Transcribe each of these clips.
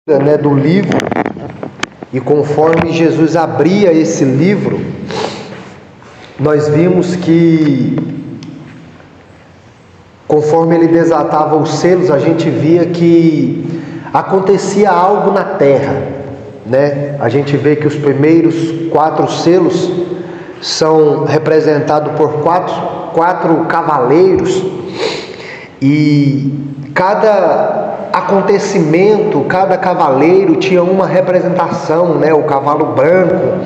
né, do livro, e conforme Jesus abria esse livro, nós vimos que conforme ele desatava os selos, a gente via que acontecia algo na terra, né? A gente vê que os primeiros 4 selos são representados por quatro cavaleiros, e cada acontecimento, cada cavaleiro tinha uma representação, né? O cavalo branco,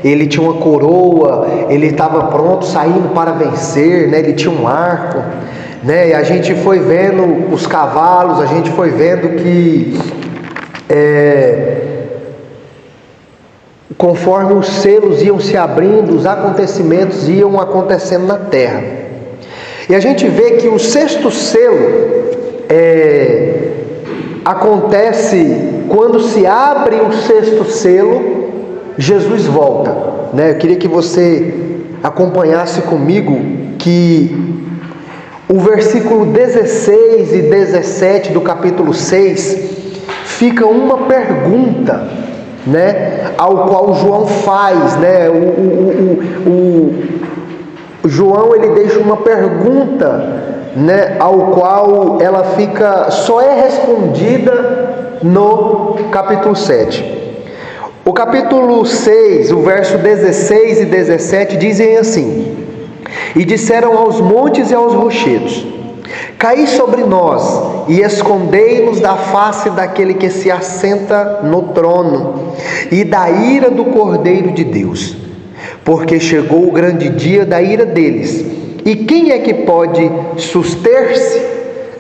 ele tinha uma coroa, ele estava pronto, saindo para vencer, né? Ele tinha um arco, né? E a gente foi vendo os cavalos, a gente foi vendo que conforme os selos iam se abrindo, os acontecimentos iam acontecendo na terra. E a gente vê que o 6º selo acontece quando se abre o 6º selo, Jesus volta, né? Eu queria que você acompanhasse comigo que o versículo 16 e 17 do capítulo 6 fica uma pergunta, né? Ao qual João faz, né? O João, ele deixa uma pergunta, né, ao qual ela só é respondida no capítulo 7. O capítulo 6, o verso 16 e 17 dizem assim: E disseram aos montes e aos rochedos: Caí sobre nós e escondei-nos da face daquele que se assenta no trono e da ira do Cordeiro de Deus, porque chegou o grande dia da ira deles. E quem é que pode suster-se?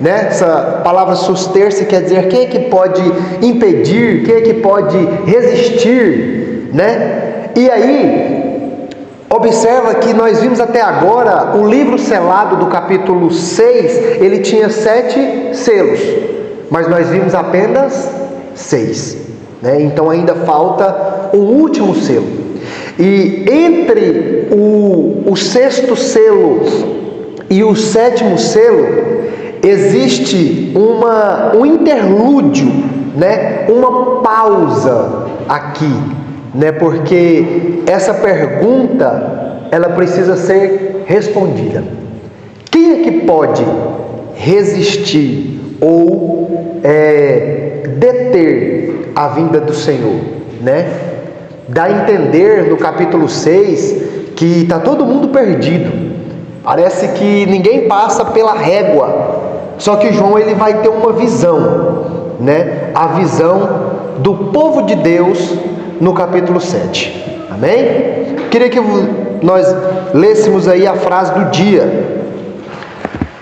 Né? Essa palavra suster-se quer dizer quem é que pode impedir, quem é que pode resistir, né? E aí, observa que nós vimos até agora, o livro selado do capítulo 6, ele tinha 7 selos, mas nós vimos apenas 6, né? Então ainda falta o último selo. E entre o 6º selo e o 7º selo existe um interlúdio, né? Uma pausa aqui, né? Porque essa pergunta ela precisa ser respondida. Quem é que pode resistir ou deter a vinda do Senhor, né? Dá a entender no capítulo 6 que está todo mundo perdido. Parece que ninguém passa pela régua. Só que João, ele vai ter uma visão, né? A visão do povo de Deus no capítulo 7. Amém? Queria que nós lêssemos aí a frase do dia,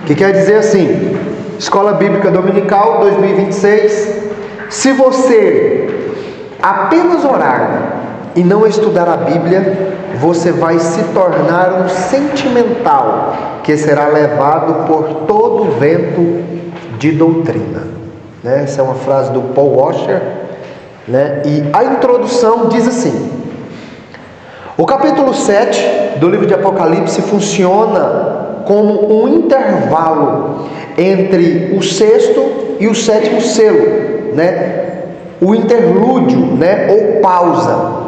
que quer dizer assim: Escola Bíblica Dominical 2026. Se você apenas orar e não estudar a Bíblia, você vai se tornar um sentimental que será levado por todo o vento de doutrina, né? Essa é uma frase do Paul Washer, né? E a introdução diz assim: o capítulo 7 do livro de Apocalipse funciona como um intervalo entre o 6º e o 7º selo, né? O interlúdio, né? Ou pausa.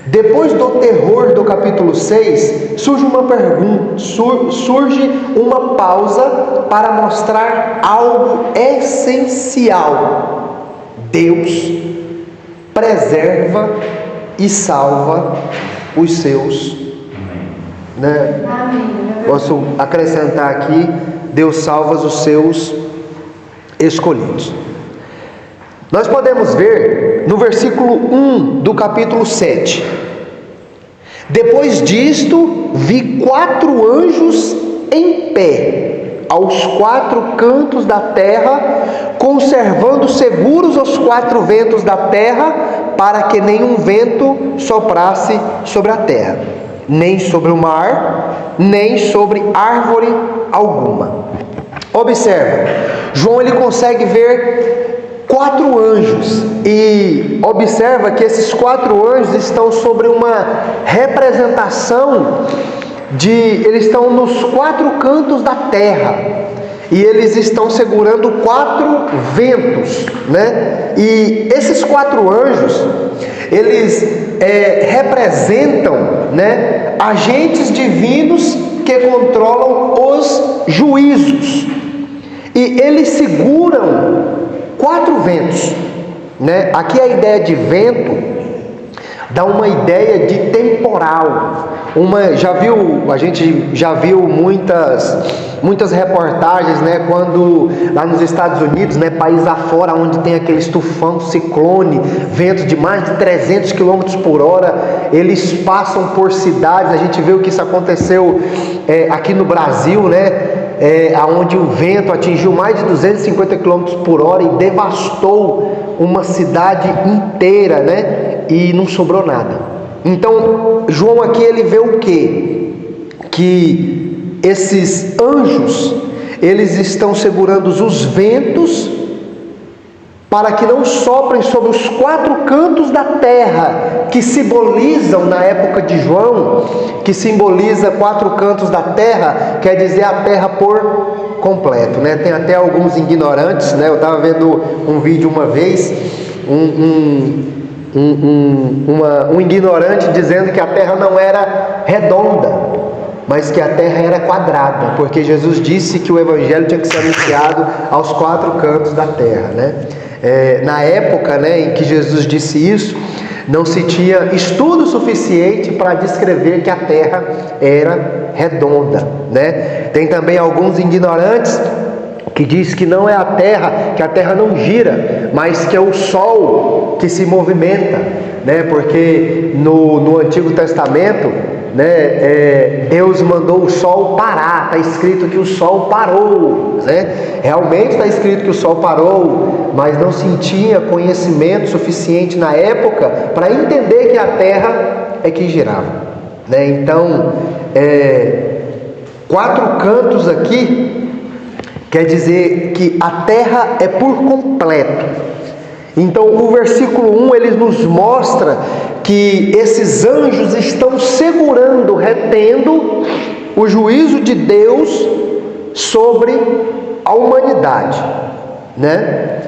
Depois do terror do capítulo 6, surge uma pergunta, surge uma pausa para mostrar algo essencial. Deus preserva e salva os seus. Né? Posso acrescentar aqui: Deus salva os seus escolhidos. Nós podemos ver no versículo 1 do capítulo 7: Depois disto, vi 4 anjos em pé, aos 4 cantos da terra, conservando seguros os 4 ventos da terra, para que nenhum vento soprasse sobre a terra, nem sobre o mar, nem sobre árvore alguma. Observa, João, ele consegue ver 4 anjos, e observa que esses 4 anjos estão sobre uma representação eles estão nos 4 cantos da terra, e eles estão segurando 4 ventos, né? E esses 4 anjos, eles representam, né, agentes divinos que controlam os juízos, e eles seguram 4 ventos, né? Aqui a ideia de vento dá uma ideia de temporal. A gente já viu muitas reportagens, né, quando lá nos Estados Unidos, né, país afora, onde tem aquele tufão, ciclone, ventos de mais de 300 km por hora, eles passam por cidades. A gente viu que isso aconteceu aqui no Brasil, né, onde o vento atingiu mais de 250 km por hora e devastou uma cidade inteira, né, e não sobrou nada. Então, João aqui ele vê o quê? Que esses anjos, eles estão segurando os ventos para que não soprem sobre os 4 cantos da terra, que simbolizam, na época de João, que simboliza 4 cantos da terra, quer dizer a terra por completo, né? Tem até alguns ignorantes, né? Eu estava vendo um vídeo uma vez, um ignorante dizendo que a terra não era redonda, mas que a terra era quadrada, porque Jesus disse que o evangelho tinha que ser anunciado aos 4 cantos da terra, né? Na época, né, em que Jesus disse isso, não se tinha estudo suficiente para descrever que a terra era redonda, né? Tem também alguns ignorantes que diz que não é a terra, que a terra não gira, mas que é o sol que se movimenta, né? Porque no Antigo Testamento, né, Deus mandou o sol parar. Está escrito que o sol parou, né? Realmente está escrito que o sol parou, mas não se tinha conhecimento suficiente na época para entender que a terra é que girava, né? Então, 4 cantos aqui quer dizer que a terra é por completo. Então o versículo 1 ele nos mostra que esses anjos estão segurando, retendo o juízo de Deus sobre a humanidade, né?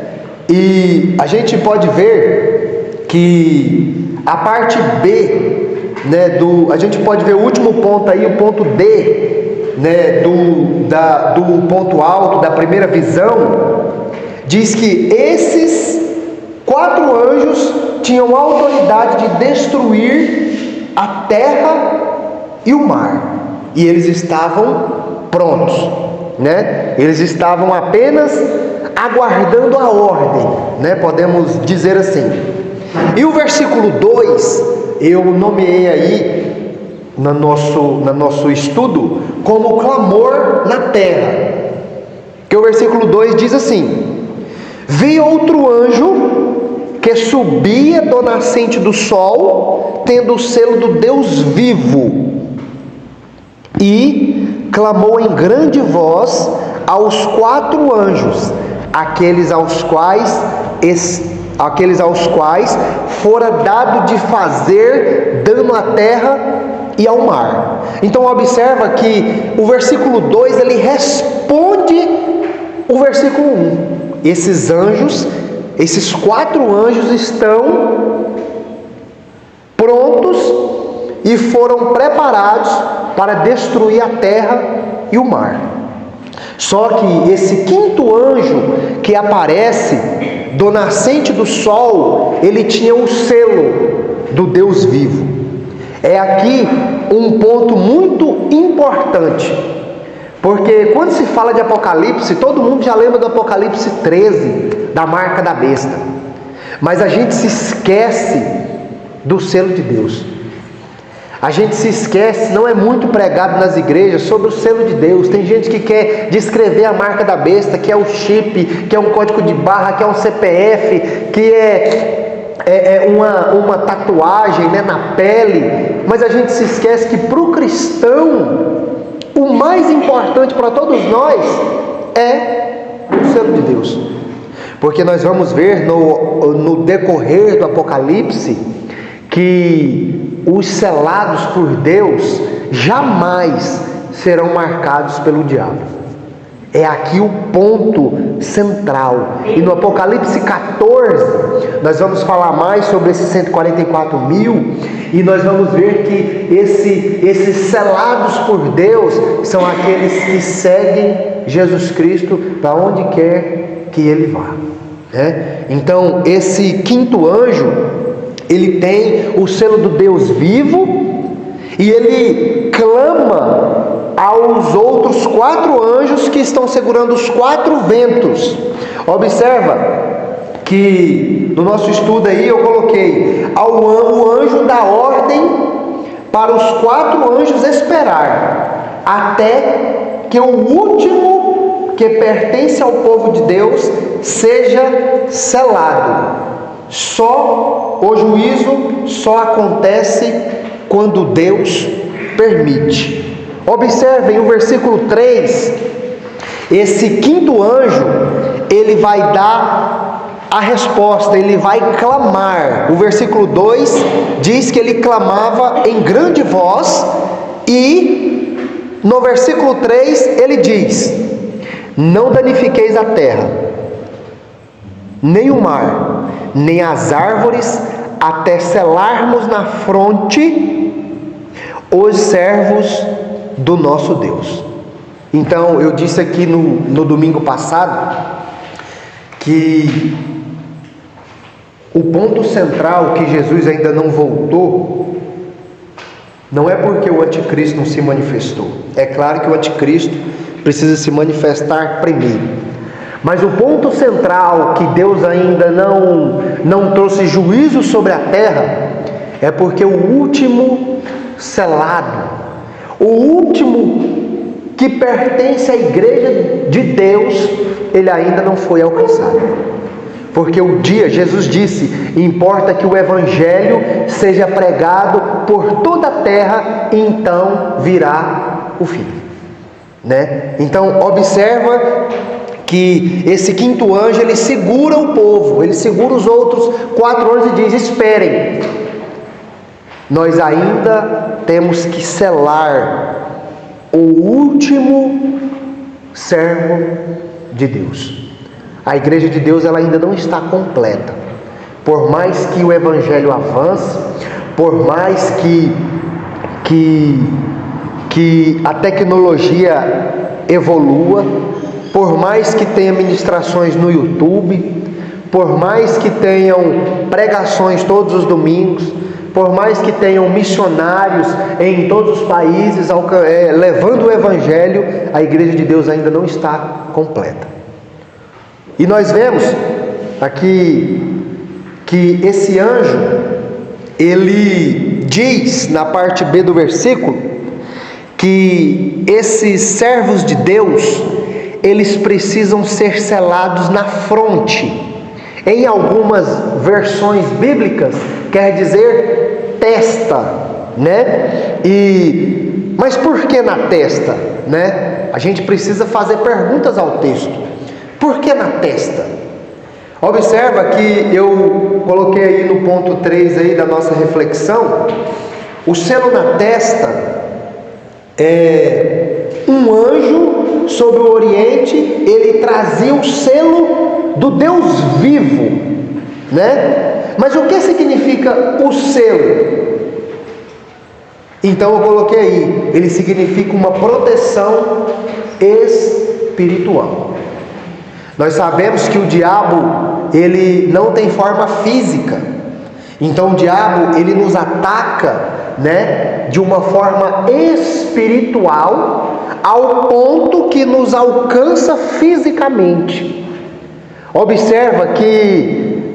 E a gente pode ver que a parte B, né, a gente pode ver o último ponto aí, o ponto D, né, do ponto alto da primeira visão, diz que esses 4 anjos tinham autoridade de destruir a terra e o mar, e eles estavam prontos, né? Eles estavam apenas aguardando a ordem, né? Podemos dizer assim. E o versículo 2, eu nomeei aí no nosso estudo como clamor na terra, que o versículo 2 diz assim: vi outro anjo que subia do nascente do sol, tendo o selo do Deus vivo, e clamou em grande voz aos 4 anjos, aqueles aos quais fora dado de fazer dano à terra e ao mar. Então observa que o versículo 2 ele responde o versículo 1. Esses 4 anjos estão prontos e foram preparados para destruir a terra e o mar. Só que esse 5º anjo que aparece do nascente do sol, ele tinha o selo do Deus vivo. É aqui um ponto muito importante, porque quando se fala de Apocalipse, todo mundo já lembra do Apocalipse 13, da marca da besta, mas a gente se esquece do selo de Deus. A gente se esquece, não é muito pregado nas igrejas sobre o selo de Deus. Tem gente que quer descrever a marca da besta, que é o chip, que é um código de barra, que é um CPF, que é uma tatuagem, né, na pele. Mas a gente se esquece que para o cristão, o mais importante para todos nós é o selo de Deus. Porque nós vamos ver no decorrer do Apocalipse que os selados por Deus jamais serão marcados pelo diabo. É aqui o ponto central. E no Apocalipse 14, nós vamos falar mais sobre esses 144 mil. E nós vamos ver que esses selados por Deus são aqueles que seguem Jesus Cristo para onde quer que ele vá. Então, esse quinto anjo, ele tem o selo do Deus vivo. E ele clama aos outros 4 anjos que estão segurando os 4 ventos. Observa que no nosso estudo aí eu coloquei o anjo da ordem para os 4 anjos esperar até que o último que pertence ao povo de Deus seja selado. O juízo só acontece quando Deus permite. Observem o versículo 3. Esse quinto anjo, ele vai dar a resposta, ele vai clamar. O versículo 2 diz que ele clamava em grande voz. E no versículo 3 ele diz: não danifiqueis a terra, nem o mar, nem as árvores, até selarmos na fronte os servos do nosso Deus. Então, eu disse aqui no domingo passado que o ponto central que Jesus ainda não voltou não é porque o anticristo não se manifestou. É claro que o anticristo precisa se manifestar primeiro, mas o ponto central que Deus ainda não trouxe juízo sobre a terra é porque o último selado, o último que pertence à igreja de Deus, ele ainda não foi alcançado. Porque o dia, Jesus disse, importa que o evangelho seja pregado por toda a terra, e então virá o fim. Então observa que esse quinto anjo, ele segura o povo, ele segura os outros 4 anjos e diz: esperem, nós ainda temos que selar o último servo de Deus. A igreja de Deus, ela ainda não está completa. Por mais que o evangelho avance, por mais que a tecnologia evolua, por mais que tenha ministrações no YouTube, por mais que tenham pregações todos os domingos, por mais que tenham missionários em todos os países levando o evangelho, a igreja de Deus ainda não está completa. E nós vemos aqui que esse anjo, ele diz na parte B do versículo que esses servos de Deus, eles precisam ser selados na fronte. Em algumas versões bíblicas quer dizer testa, mas por que na testa, A gente precisa fazer perguntas ao texto. Por que na testa? Observa que eu coloquei aí no ponto 3 aí da nossa reflexão, o selo na testa é um anjo sobre o Oriente, ele trazia o selo do Deus vivo, Mas o que significa o selo? Então eu coloquei aí, ele significa uma proteção espiritual. Nós sabemos que o diabo, ele não tem forma física. Então o diabo, ele nos ataca, de uma forma espiritual, ao ponto que nos alcança fisicamente. Observa que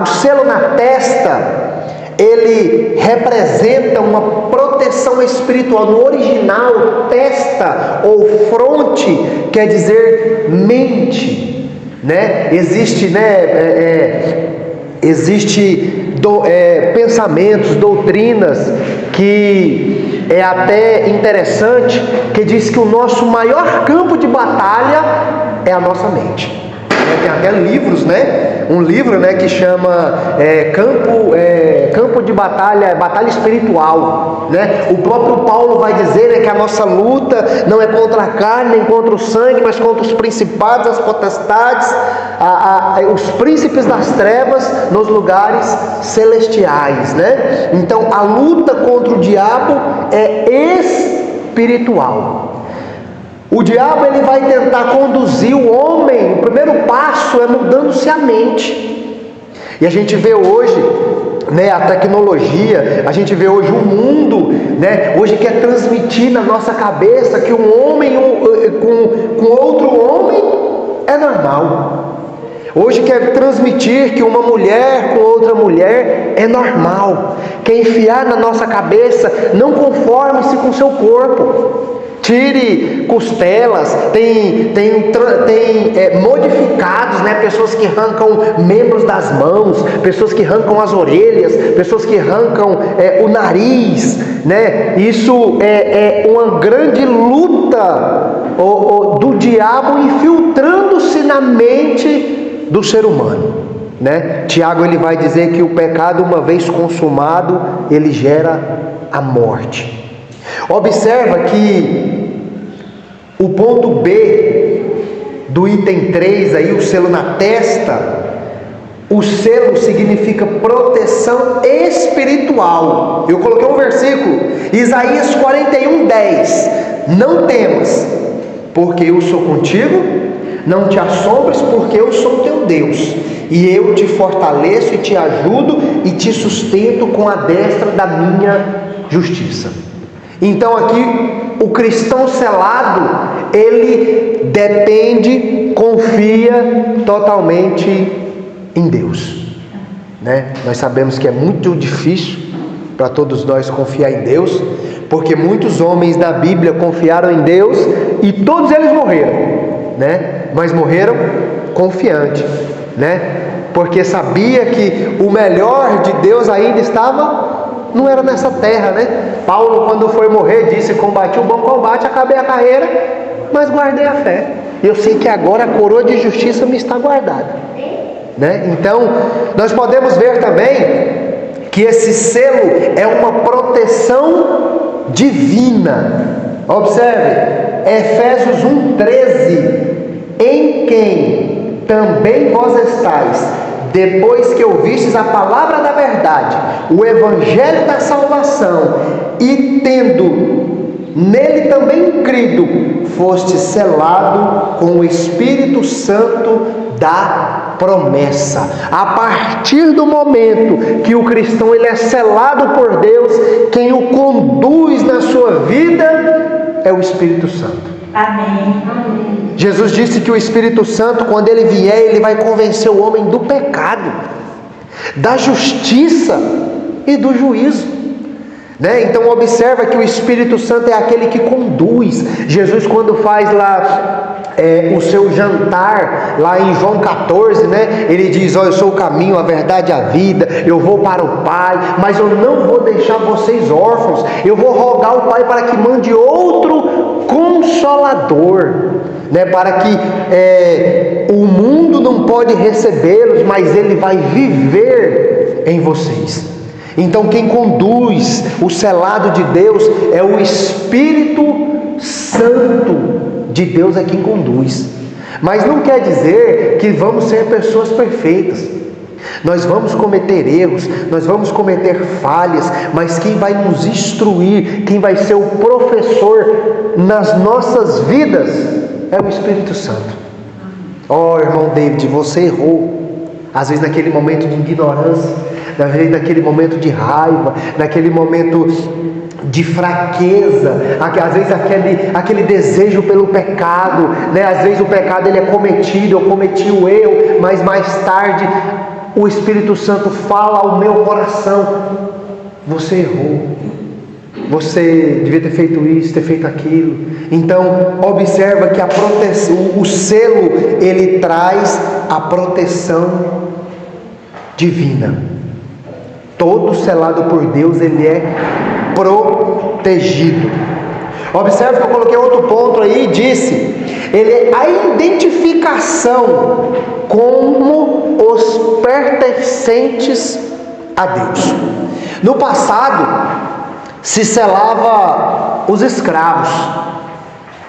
o selo na testa, ele representa uma proteção espiritual. No original, testa ou fronte quer dizer mente, Existe pensamentos, doutrinas que é até interessante, que diz que o nosso maior campo de batalha é a nossa mente. Tem até livros, um livro, né, que chama Campo de Batalha, Batalha Espiritual, né? O próprio Paulo vai dizer, né, que a nossa luta não é contra a carne nem contra o sangue, mas contra os principados, as potestades, os príncipes das trevas nos lugares celestiais, né? Então a luta contra o diabo é espiritual. O diabo, ele vai tentar conduzir o homem. O primeiro passo é mudando-se a mente. E a gente vê hoje, né, a tecnologia, a gente vê hoje o mundo, né, hoje quer transmitir na nossa cabeça que um homem com outro homem é normal. Hoje quer transmitir que uma mulher com outra mulher é normal. Quer enfiar na nossa cabeça: não conforme-se com seu corpo. Tire costelas, tem modificados, né? Pessoas que arrancam membros das mãos, pessoas que arrancam as orelhas, pessoas que arrancam o nariz, né? Isso é uma grande luta do diabo infiltrando-se na mente do ser humano, né? Tiago, ele vai dizer que o pecado, uma vez consumado, ele gera a morte. Observa que o ponto B do item 3 aí, o selo na testa, o selo significa proteção espiritual. Eu coloquei um versículo, Isaías 41:10: não temas, porque eu sou contigo, não te assombres, porque eu sou teu Deus, e eu te fortaleço e te ajudo e te sustento com a destra da minha justiça. Então aqui o cristão selado, ele depende, confia totalmente em Deus, né? Nós sabemos que é muito difícil para todos nós confiar em Deus, porque muitos homens da Bíblia confiaram em Deus e todos eles morreram, né? Mas morreram confiantes, né? Porque sabia que o melhor de Deus ainda não era nessa terra, né? Paulo, quando foi morrer, disse: combati o bom combate, acabei a carreira, mas guardei a fé. Eu sei que agora a coroa de justiça me está guardada, né? Então, nós podemos ver também que esse selo é uma proteção divina. Observe, Efésios 1:13: em quem também vós estáis, depois que ouvistes a palavra da verdade, o evangelho da salvação, e tendo nele também crido, foste selado com o Espírito Santo da promessa. A partir do momento que o cristão ele é selado por Deus, quem o conduz na sua vida é o Espírito Santo. Amém. Jesus disse que o Espírito Santo, quando ele vier, ele vai convencer o homem do pecado, da justiça e do juízo, né? Então observa que o Espírito Santo é aquele que conduz. Jesus, quando faz lá o seu jantar, lá em João 14, né? Ele diz: eu sou o caminho, a verdade e a vida, eu vou para o Pai, mas eu não vou deixar vocês órfãos, eu vou rogar ao Pai para que mande outro Consolador, né? Para que o mundo não pode recebê-los, mas ele vai viver em vocês. Então quem conduz o selado de Deus é o Espírito Santo de Deus, é quem conduz. Mas não quer dizer que vamos ser pessoas perfeitas. Nós vamos cometer erros, nós vamos cometer falhas, mas quem vai nos instruir, quem vai ser o professor nas nossas vidas é o Espírito Santo. Oh, irmão David, você errou. Às vezes naquele momento de ignorância, às vezes naquele momento de raiva, naquele momento de fraqueza, às vezes aquele desejo pelo pecado, né? Às vezes o pecado ele é cometido, eu cometi o erro, mas mais tarde o Espírito Santo fala ao meu coração: você errou, você devia ter feito isso, ter feito aquilo. Então observa que a proteção, o selo, ele traz a proteção divina. Todo selado por Deus, ele é protegido. Observe que eu coloquei outro ponto aí, disse: Ele é a identificação como os pertencentes a Deus. No passado, se selava os escravos,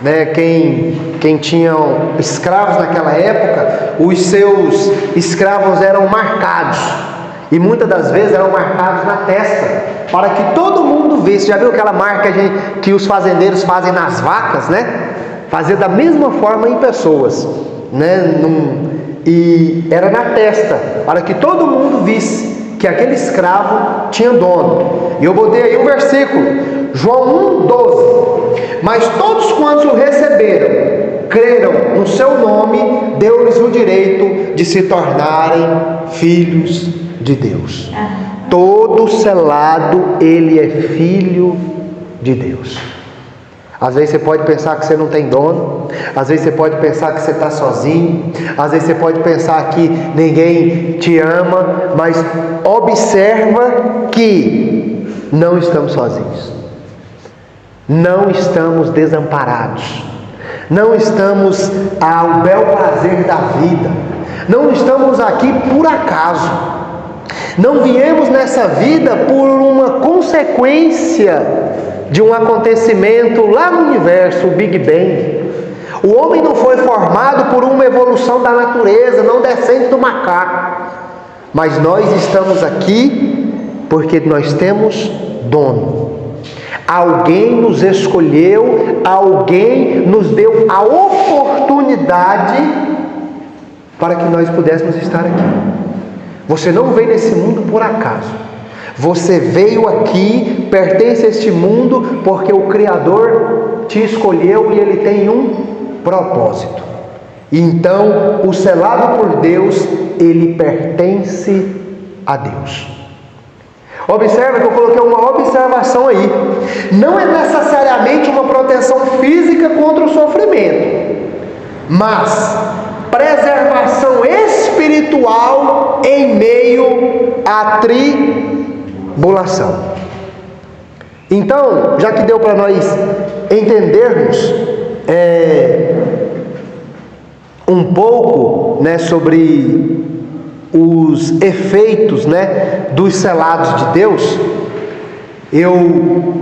né? Quem tinham escravos naquela época, os seus escravos eram marcados, e muitas das vezes eram marcados na testa, para que todo mundo visse. Já viu aquela marca que os fazendeiros fazem nas vacas, né? Fazer da mesma forma em pessoas, né? E era na testa, para que todo mundo visse que aquele escravo tinha dono. E eu botei aí um versículo, João 1,12. Mas todos quantos o receberam, creram no seu nome, deu-lhes o direito de se tornarem filhos de Deus. Todo selado, ele é filho de Deus. Às vezes você pode pensar que você não tem dono, às vezes você pode pensar que você está sozinho, às vezes você pode pensar que ninguém te ama, mas observa que não estamos sozinhos, não estamos desamparados, não estamos ao bel prazer da vida, não estamos aqui por acaso, não viemos nessa vida por uma consequência de um acontecimento lá no universo, o Big Bang. O homem não foi formado por uma evolução da natureza, não descende do macaco. Mas nós estamos aqui porque nós temos dono. Alguém nos escolheu, alguém nos deu a oportunidade para que nós pudéssemos estar aqui. Você não veio nesse mundo por acaso. Você veio aqui, pertence a este mundo, porque o Criador te escolheu e Ele tem um propósito. Então, o selado por Deus, ele pertence a Deus. Observa que eu coloquei uma observação aí. Não é necessariamente uma proteção física contra o sofrimento, mas preservação espiritual em meio à tribulação. Então, já que deu para nós entendermos um pouco, né, sobre os efeitos, né, dos selados de Deus, eu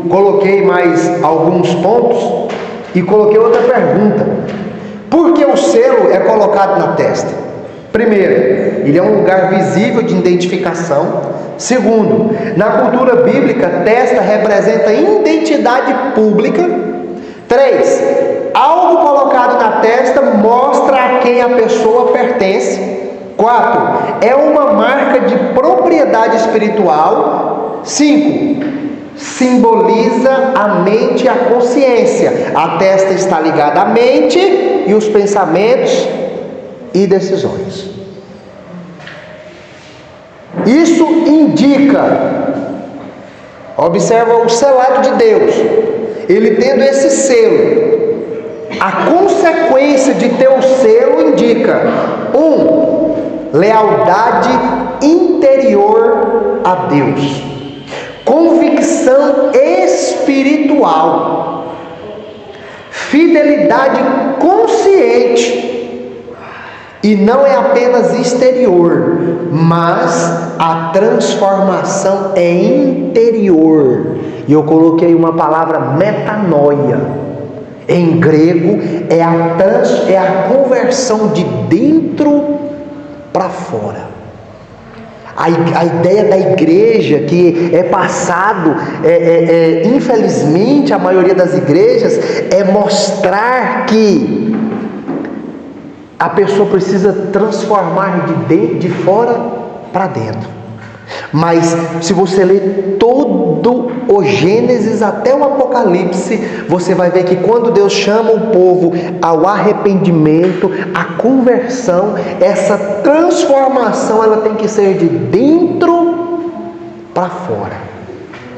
coloquei mais alguns pontos e coloquei outra pergunta: por que o selo é colocado na testa? Primeiro, ele é um lugar visível de identificação. Segundo, na cultura bíblica, testa representa identidade pública. 3, algo colocado na testa mostra a quem a pessoa pertence. 4, é uma marca de propriedade espiritual. 5, simboliza a mente e a consciência. A testa está ligada à mente e os pensamentos e decisões. Isso indica, observa o selado de Deus, ele tendo esse selo. A consequência de ter o selo indica: 1, lealdade interior a Deus, convicção espiritual, fidelidade consciente. E não é apenas exterior, mas a transformação é interior. E eu coloquei uma palavra metanoia. Em grego é a conversão de dentro para fora. A ideia da igreja que é passado, infelizmente a maioria das igrejas, é mostrar que a pessoa precisa transformar de fora para dentro. Mas se você ler todo o Gênesis até o Apocalipse, você vai ver que quando Deus chama o povo ao arrependimento, a conversão, essa transformação, ela tem que ser de dentro para fora,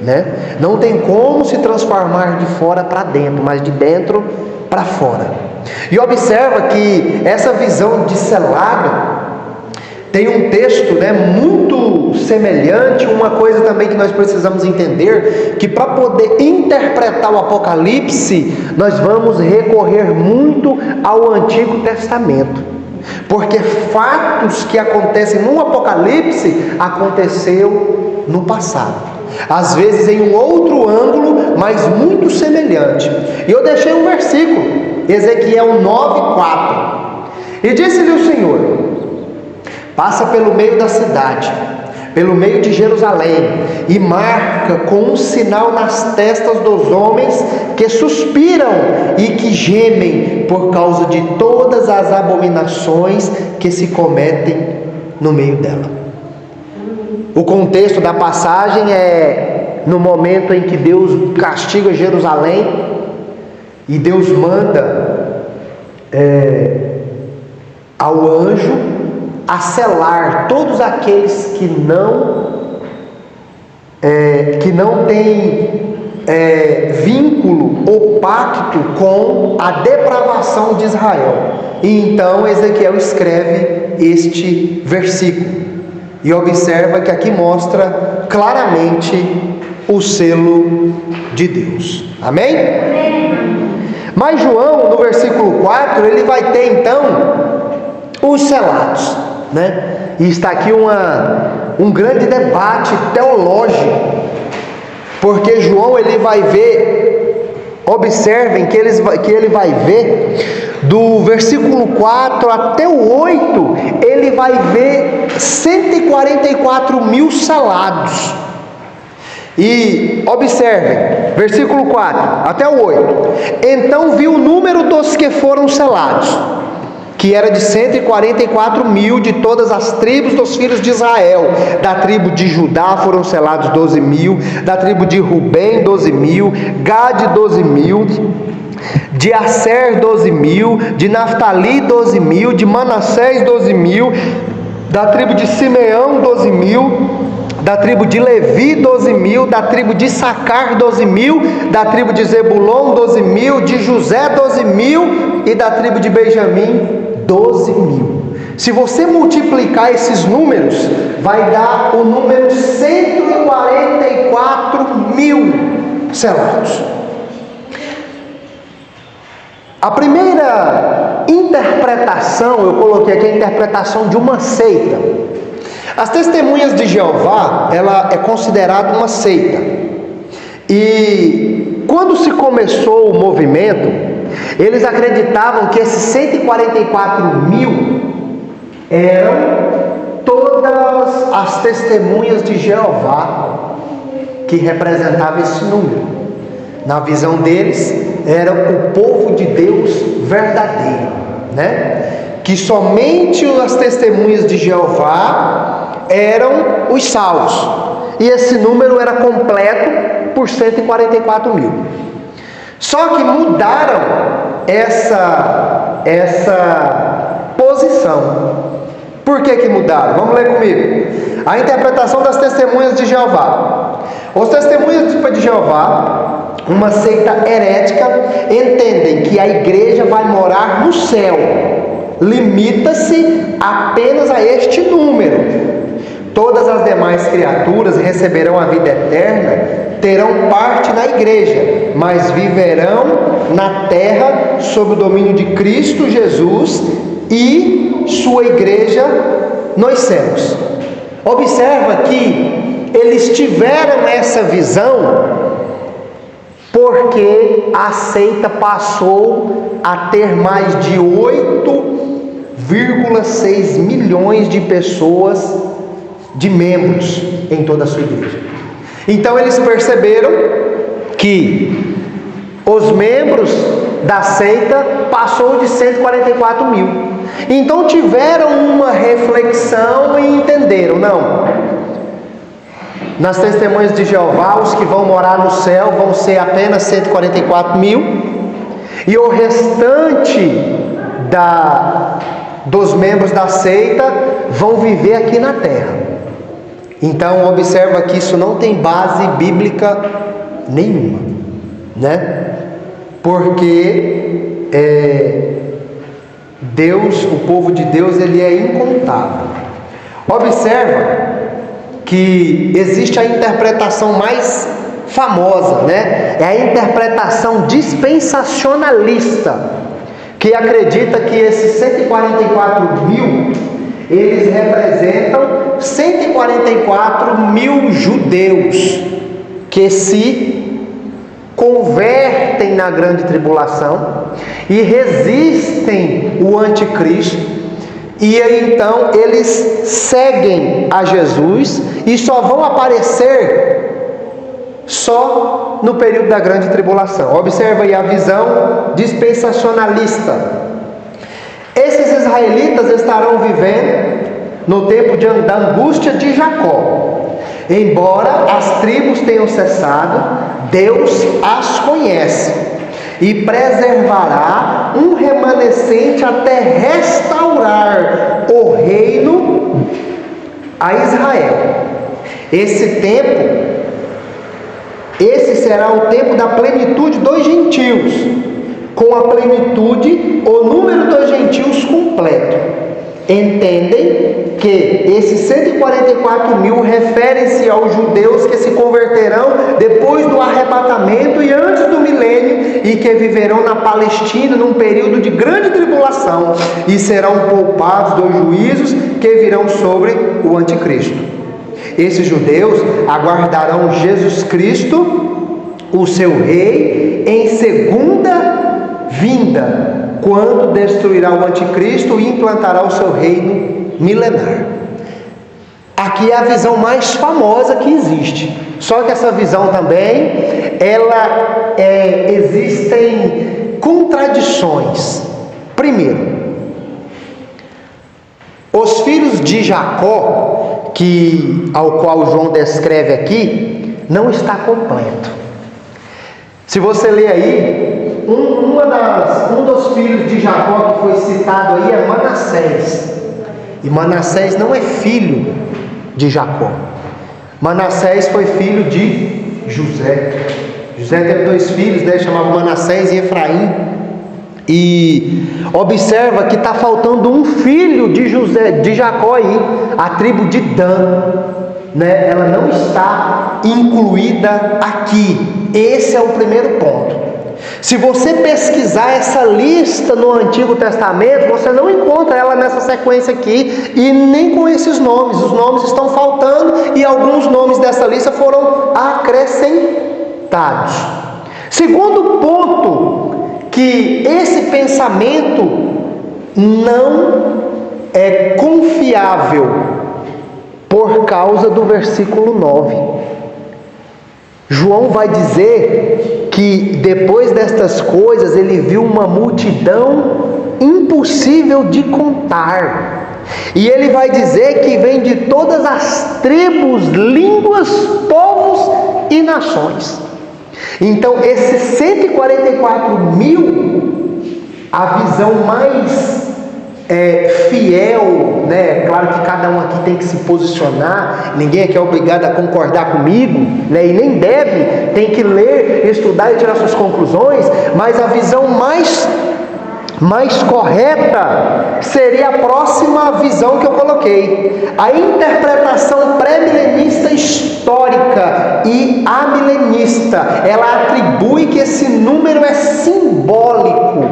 né? Não tem como se transformar de fora para dentro, mas de dentro para fora. E observa que essa visão de selado tem um texto, né, muito muito semelhante. Uma coisa também que nós precisamos entender, que para poder interpretar o Apocalipse, nós vamos recorrer muito ao Antigo Testamento, porque fatos que acontecem no Apocalipse aconteceu no passado, às vezes em um outro ângulo, mas muito semelhante. E eu deixei um versículo, Ezequiel 9:4. E disse-lhe o Senhor: passa pelo meio da cidade, pelo meio de Jerusalém, e marca com um sinal nas testas dos homens que suspiram e que gemem por causa de todas as abominações que se cometem no meio dela. O contexto da passagem é no momento em que Deus castiga Jerusalém, e Deus manda ao anjo a selar todos aqueles que não têm vínculo ou pacto com a depravação de Israel. E então Ezequiel escreve este versículo, e observa que aqui mostra claramente o selo de Deus. Amém? Mas João, no versículo 4, ele vai ter então os selados, né? E está aqui um grande debate teológico, porque João ele vai ver, observem que ele vai ver do versículo 4 até o 8, ele vai ver 144 mil selados. E observem, versículo 4 até o 8. Então vi o número dos que foram selados, que era de 144 mil de todas as tribos dos filhos de Israel. Da tribo de Judá foram selados 12 mil, da tribo de Rubem 12 mil, Gade 12 mil, de Asser 12 mil, de Naftali 12 mil, de Manassés 12 mil, da tribo de Simeão 12 mil, da tribo de Levi 12 mil, da tribo de Issacar 12 mil, da tribo de Zebulon 12 mil, de José 12 mil e da tribo de Benjamim 12 mil. Se você multiplicar esses números, vai dar o número 144 mil selados. A primeira interpretação, eu coloquei aqui a interpretação de uma seita. As Testemunhas de Jeová, ela é considerada uma seita. E quando se começou o movimento, eles acreditavam que esses 144 mil eram todas as Testemunhas de Jeová que representavam esse número. Na visão deles, era o povo de Deus verdadeiro, né? Que somente as Testemunhas de Jeová eram os salvos, e esse número era completo por 144 mil. Só que mudaram essa posição. Por que mudaram? Vamos ler comigo. A interpretação das Testemunhas de Jeová. Os Testemunhas de Jeová, uma seita herética, entendem que a igreja vai morar no céu. Limita-se apenas a este número. Todas as demais criaturas receberão a vida eterna, terão parte na igreja, mas viverão na terra sob o domínio de Cristo Jesus e sua igreja nos céus. Observa que eles tiveram essa visão porque a seita passou a ter mais de 8,6 milhões de pessoas, de membros em toda a sua igreja. Então eles perceberam que os membros da seita passou de 144 mil. Então tiveram uma reflexão e entenderam, não, nas Testemunhas de Jeová, os que vão morar no céu vão ser apenas 144 mil, e o restante dos membros da seita vão viver aqui na terra. Então observa que isso não tem base bíblica nenhuma, né? Porque Deus, o povo de Deus, ele é incontável. Observa que existe a interpretação mais famosa, né? É a interpretação dispensacionalista, que acredita que esses 144 mil, eles representam 144 mil judeus que se convertem na grande tribulação e resistem o anticristo, e aí então eles seguem a Jesus e só vão aparecer só no período da grande tribulação. Observa aí a visão dispensacionalista. Esses israelitas estarão vivendo no tempo da angústia de Jacó. Embora as tribos tenham cessado, Deus as conhece e preservará um remanescente até restaurar o reino a Israel. Esse será o tempo da plenitude dos gentios, com a plenitude, o número dos gentios completo. Entendem que esses 144 mil referem-se aos judeus que se converterão depois do arrebatamento e antes do milênio, e que viverão na Palestina num período de grande tribulação e serão poupados dos juízos que virão sobre o anticristo. Esses judeus aguardarão Jesus Cristo, o seu rei, em segunda vinda, quando destruirá o anticristo e implantará o seu reino milenar. Aqui é a visão mais famosa que existe. Só que essa visão também, existem contradições. Primeiro, os filhos de Jacó, ao qual João descreve aqui, não está completo. Se você ler aí, um dos filhos de Jacó que foi citado aí é Manassés. E Manassés não é filho de Jacó. Manassés foi filho de José. José teve 2 filhos, né, chamavam Manassés e Efraim. E observa que está faltando um filho de Jacó aí, a tribo de Dan, né? Ela não está incluída aqui. Esse é o primeiro ponto. Se você pesquisar essa lista no Antigo Testamento, você não encontra ela nessa sequência aqui, e nem com esses nomes. Os nomes estão faltando e alguns nomes dessa lista foram acrescentados. Segundo ponto, que esse pensamento não é confiável por causa do versículo 9. João vai dizer que depois destas coisas ele viu uma multidão impossível de contar. E ele vai dizer que vem de todas as tribos, línguas, povos e nações. Então, esses 144 mil, a visão mais fiel, né? Claro que cada um aqui tem que se posicionar, ninguém aqui é obrigado a concordar comigo, né? E nem deve, tem que ler, estudar e tirar suas conclusões, mas a visão mais correta seria a próxima visão que eu coloquei: a interpretação pré-milenista histórica e amilenista. Ela atribui que esse número é simbólico,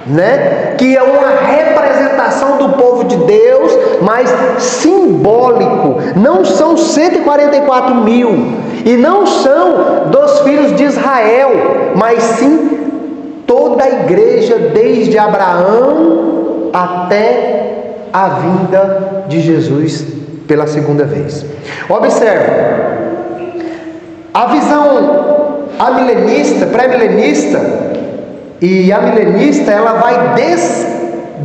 né? Que é uma representação do povo de Deus, mas simbólico. Não são 144 mil e não são dos filhos de Israel, mas sim toda a igreja, desde Abraão até a vinda de Jesus pela segunda vez. Observe, a visão amilenista, pré-milenista e amilenista, ela vai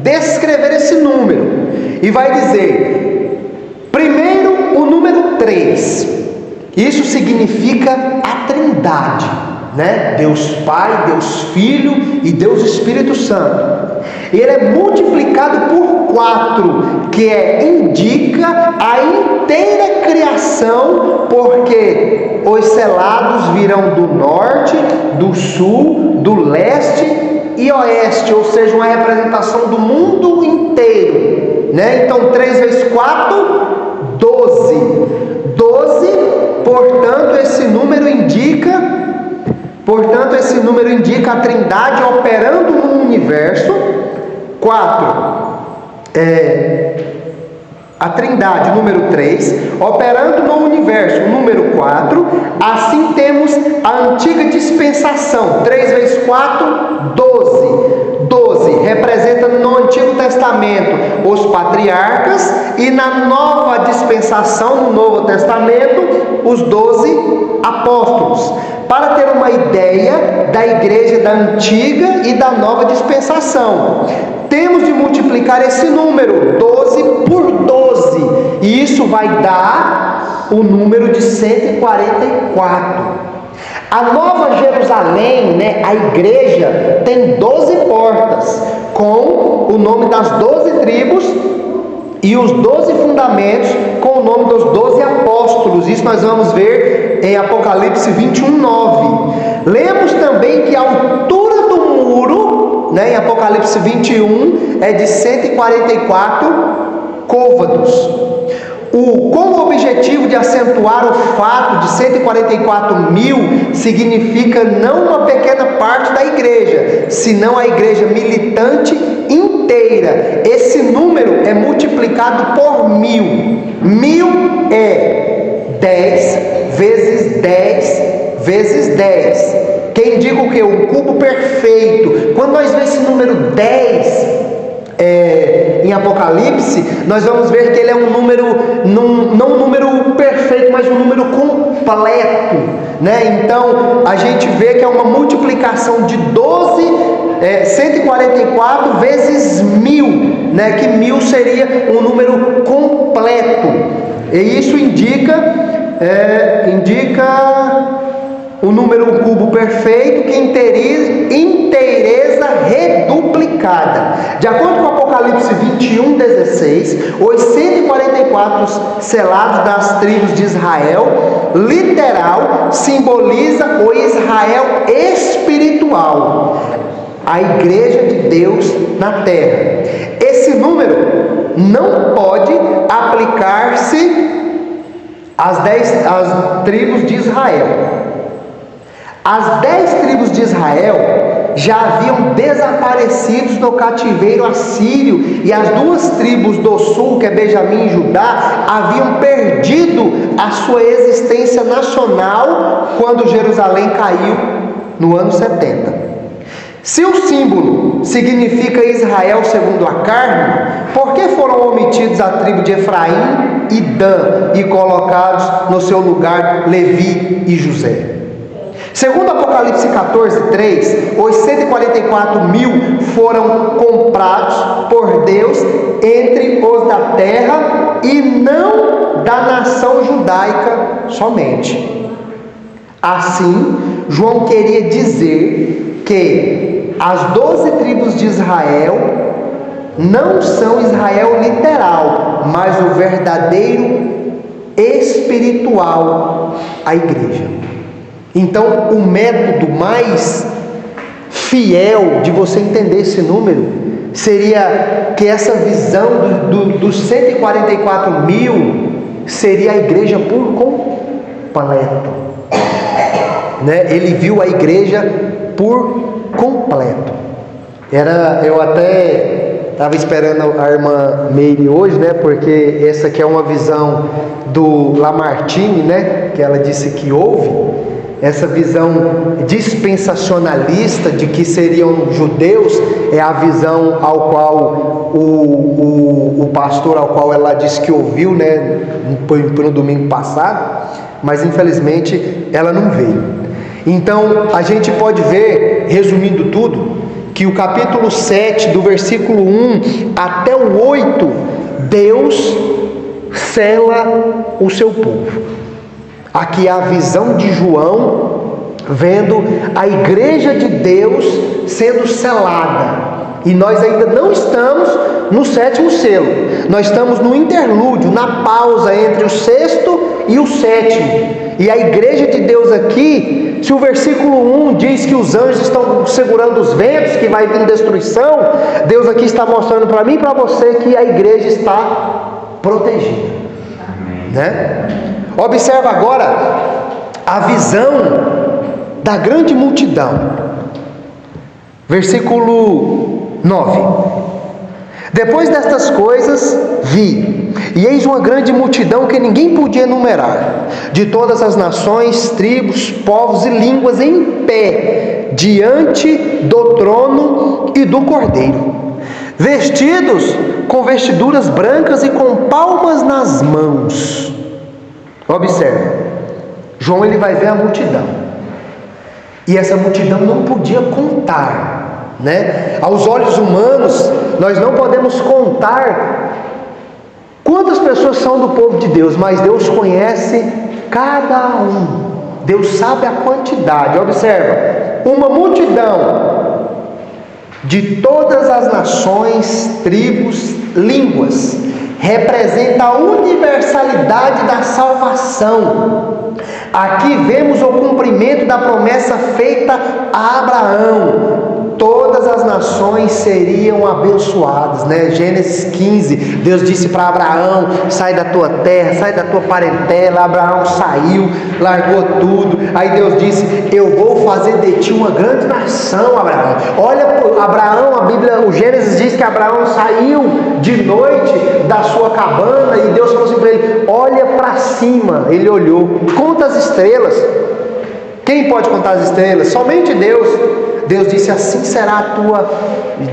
descrever esse número e vai dizer, primeiro, o número 3. Isso significa a Trindade, né? Deus Pai, Deus Filho e Deus Espírito Santo. Ele é multiplicado por 4, que indica a inteira criação, porque os selados virão do norte, do sul, do leste e oeste, ou seja, uma representação do mundo inteiro, né? Então 3 vezes 4, 12. Portanto, esse número indica a Trindade operando no universo. 4. A Trindade, número 3, operando no universo, número 4. Assim temos a antiga dispensação, 3 vezes 4, 12. 12 representa no Antigo Testamento os patriarcas, e na nova dispensação, no Novo Testamento, os 12 apóstolos. Para ter uma ideia da igreja da antiga e da nova dispensação, temos de multiplicar esse número, 12 por 12, e isso vai dar o número de 144. A Nova Jerusalém, a igreja, tem 12 portas, com o nome das 12 tribos e os 12 fundamentos, com o nome dos 12 apóstolos. Isso nós vamos ver em Apocalipse 21:9. Lemos também que a altura do muro, em Apocalipse 21, é de 144 côvados. Com o objetivo de acentuar o fato de 144 mil, significa não uma pequena parte da igreja, senão a igreja militante inteira. Esse número é multiplicado por 1000. 1000 é 10 vezes 10 vezes 10. Quem indica o que? Um cubo perfeito. Quando nós vemos esse número 10 em Apocalipse, nós vamos ver que ele é um número, não um número perfeito, mas um número completo, Então a gente vê que é uma multiplicação de 144 vezes 1000, que 1000 seria um número completo, e isso indica o número cubo perfeito, que inteireza reduplicada. De acordo com Apocalipse 21:16, os 144 selados das tribos de Israel, literal, simboliza o Israel espiritual, a igreja de Deus na terra. Esse número não pode aplicar-se às 10 tribos de Israel. As 10 tribos de Israel já haviam desaparecido no cativeiro assírio, e as 2 tribos do sul, que é Benjamim e Judá, haviam perdido a sua existência nacional quando Jerusalém caiu no ano 70. Se o símbolo significa Israel segundo a carne, por que foram omitidos a tribo de Efraim e Dan e colocados no seu lugar Levi e José? Segundo Apocalipse 14:3, os 144 mil foram comprados por Deus entre os da terra e não da nação judaica somente. Assim, João queria dizer que as 12 tribos de Israel não são Israel literal, mas o verdadeiro espiritual, a igreja. Então, o método mais fiel de você entender esse número seria que essa visão dos 144 mil seria a igreja por completo, Ele viu a igreja por completo. Eu até estava esperando a irmã Meire hoje, porque essa aqui é uma visão do Lamartine, que ela disse que houve. Essa visão dispensacionalista de que seriam judeus é a visão ao qual o pastor ao qual ela disse que ouviu, no domingo passado, mas infelizmente ela não veio. Então a gente pode ver, resumindo tudo, que o capítulo 7, do versículo 1 até o 8, Deus sela o seu povo. Aqui é a visão de João, vendo a igreja de Deus sendo selada. E nós ainda não estamos no 7º selo. Nós estamos no interlúdio, na pausa entre o 6º e o 7º. E a igreja de Deus aqui, se o versículo 1 diz que os anjos estão segurando os ventos, que vai vir destruição, Deus aqui está mostrando para mim e para você que a igreja está protegida. Amém. Observa agora a visão da grande multidão. Versículo 9. Depois destas coisas vi, e eis uma grande multidão que ninguém podia enumerar, de todas as nações, tribos, povos e línguas, em pé diante do trono e do Cordeiro, vestidos com vestiduras brancas e com palmas nas mãos. Observe, João ele vai ver a multidão, e essa multidão não podia contar, né? Aos olhos humanos nós não podemos contar quantas pessoas são do povo de Deus, mas Deus conhece cada um. Deus sabe a quantidade. Observa, uma multidão de todas as nações, tribos, línguas, representa a universalidade da salvação. Aqui vemos o cumprimento da promessa feita a Abraão. Todas as nações seriam abençoadas, né? Gênesis 15, Deus disse para Abraão: sai da tua terra, sai da tua parentela. Abraão saiu, largou tudo. Aí Deus disse: eu vou fazer de ti uma grande nação, Abraão. Olha, Abraão, a Bíblia, o Gênesis diz que Abraão saiu de noite da sua cabana, e Deus falou assim para ele: olha para cima. Ele olhou, conta as estrelas. Quem pode contar as estrelas? Somente Deus. Deus disse: assim será a tua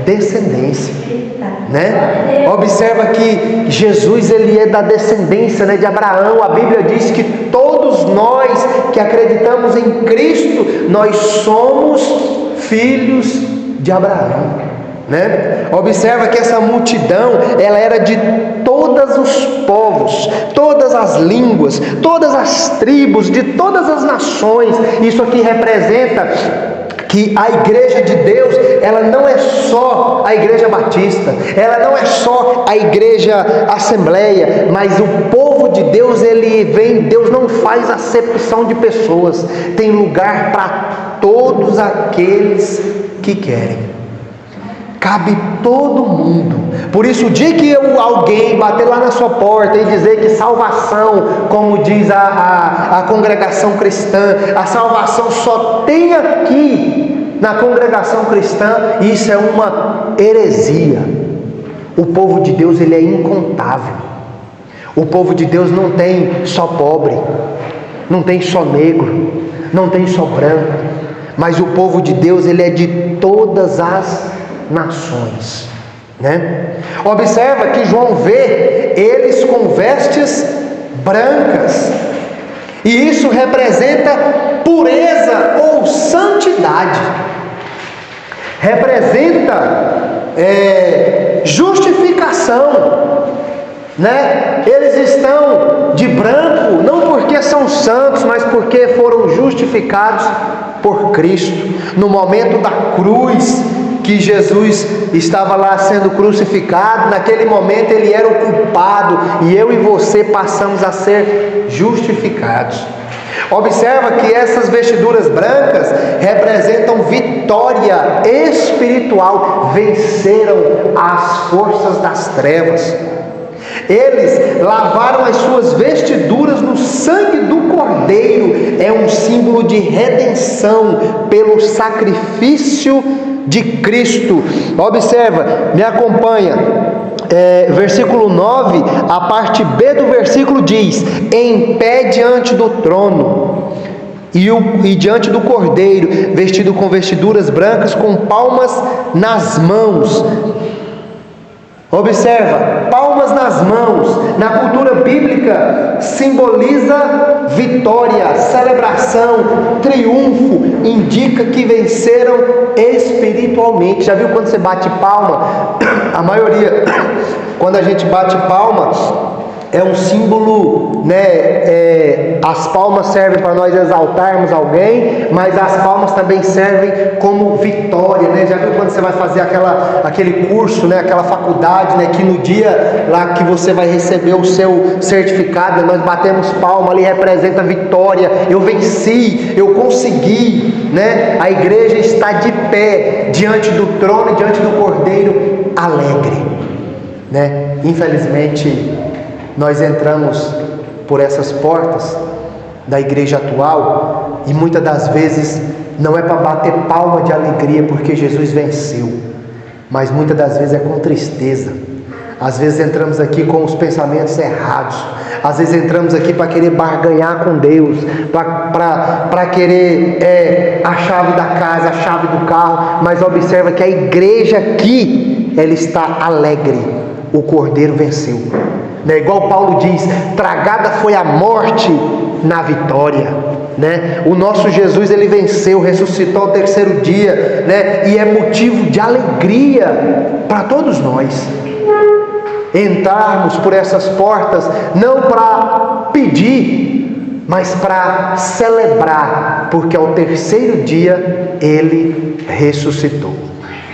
descendência, né? Observa que Jesus ele é da descendência, né, de Abraão. A Bíblia diz que todos nós que acreditamos em Cristo, nós somos filhos de Abraão, né? Observa que essa multidão ela era de todos os povos, todas as línguas, todas as tribos, de todas as nações. Isso aqui representa que a igreja de Deus, ela não é só a igreja batista, ela não é só a igreja assembleia, mas o povo de Deus, ele vem, Deus não faz acepção de pessoas, tem lugar para todos aqueles que querem. Cabe todo mundo. Por isso, o dia que alguém bater lá na sua porta e dizer que salvação, como diz a congregação cristã, a salvação só tem aqui na congregação cristã, isso é uma heresia. O povo de Deus ele é incontável. O povo de Deus não tem só pobre, não tem só negro, não tem só branco, mas o povo de Deus ele é de todas as nações, né? Observa que João vê eles com vestes brancas, e isso representa pureza ou santidade, representa justificação, né? Eles estão de branco não porque são santos, mas porque foram justificados por Cristo. No momento da cruz, que Jesus estava lá sendo crucificado, naquele momento ele era o culpado, e eu e você passamos a ser justificados. Observa que essas vestiduras brancas representam vitória espiritual, venceram as forças das trevas. Eles lavaram as suas vestiduras no sangue do Cordeiro, é um símbolo de redenção pelo sacrifício de Cristo. Observa, me acompanha, versículo 9, a parte B do versículo diz: em pé diante do trono e diante do Cordeiro, vestido com vestiduras brancas, com palmas nas mãos. Observa, palmas nas mãos, na cultura bíblica, simboliza vitória, celebração, triunfo, indica que venceram espiritualmente. Já viu quando você bate palma? A maioria, quando a gente bate palma, é um símbolo, né? As palmas servem para nós exaltarmos alguém, mas as palmas também servem como vitória, né? Já viu quando você vai fazer aquele curso, né? Aquela faculdade, né? Que no dia lá que você vai receber o seu certificado, nós batemos palma, ali representa vitória. Eu venci, eu consegui, né? A igreja está de pé diante do trono e diante do Cordeiro, alegre, né? Infelizmente, nós entramos por essas portas, da igreja atual, e muitas das vezes não é para bater palma de alegria porque Jesus venceu, mas muitas das vezes é com tristeza. Às vezes entramos aqui com os pensamentos errados, às vezes entramos aqui para querer barganhar com Deus, para querer a chave da casa, a chave do carro, mas observa que a igreja aqui, ela está alegre, o Cordeiro venceu. Né? Igual Paulo diz, tragada foi a morte na vitória. Né? O nosso Jesus, ele venceu, ressuscitou ao terceiro dia, né? E é motivo de alegria para todos nós entrarmos por essas portas, não para pedir, mas para celebrar, porque ao terceiro dia ele ressuscitou.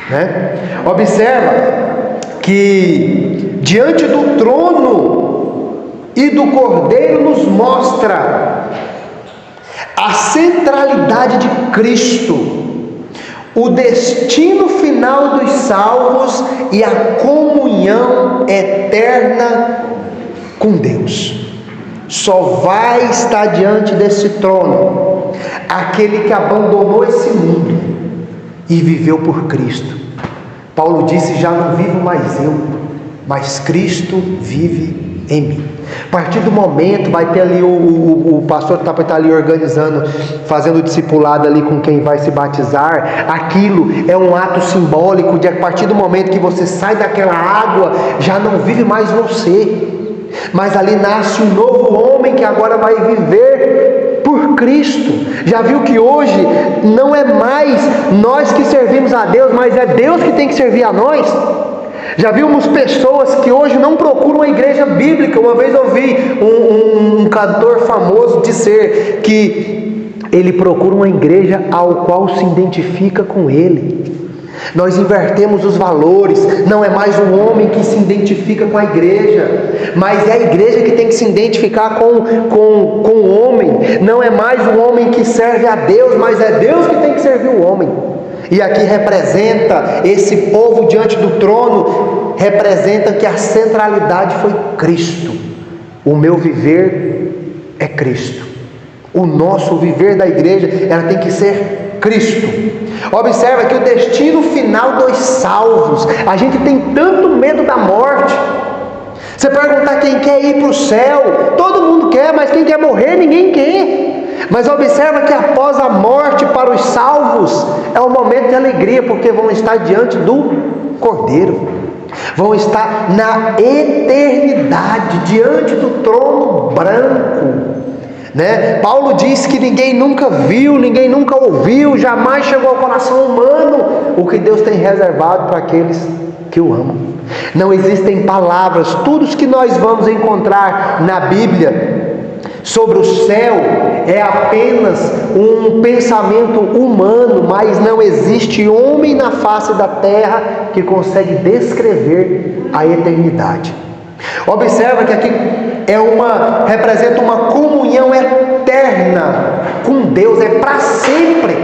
Né? Observa que diante do trono e do Cordeiro nos mostra a centralidade de Cristo, o destino final dos salvos e a comunhão eterna com Deus. Só vai estar diante desse trono aquele que abandonou esse mundo e viveu por Cristo. Paulo disse: já não vivo mais eu, mas Cristo vive em mim. A partir do momento, vai ter ali o pastor está ali organizando, fazendo o discipulado ali com quem vai se batizar. Aquilo é um ato simbólico de a partir do momento que você sai daquela água, já não vive mais você, mas ali nasce um novo homem que agora vai viver por Cristo. Já viu que hoje não é mais nós que servimos a Deus, mas é Deus que tem que servir a nós? Já vimos pessoas que hoje não procuram a igreja bíblica. Uma vez eu ouvi um cantor famoso dizer que ele procura uma igreja ao qual se identifica com ele. Nós invertemos os valores. Não é mais o homem que se identifica com a igreja, mas é a igreja que tem que se identificar com o homem. Não é mais o homem que serve a Deus, mas é Deus que tem que servir o homem. E aqui representa esse povo diante do trono, representa que a centralidade foi Cristo. O meu viver é Cristo. O nosso viver da igreja, ela tem que ser Cristo. Observa que o destino final dos salvos, a gente tem tanto medo da morte. Você perguntar quem quer ir para o céu, todo mundo quer, mas quem quer morrer, ninguém quer. Mas observa que após a morte para os salvos, é um momento de alegria, porque vão estar diante do Cordeiro, vão estar na eternidade, diante do trono branco. Né? Paulo diz que ninguém nunca viu, ninguém nunca ouviu, jamais chegou ao coração humano o que Deus tem reservado para aqueles que o amam. Não existem palavras. Tudo que nós vamos encontrar na Bíblia sobre o céu é apenas um pensamento humano, mas não existe homem na face da terra que consegue descrever a eternidade. Observa que aqui representa uma comunhão eterna com Deus, é para sempre.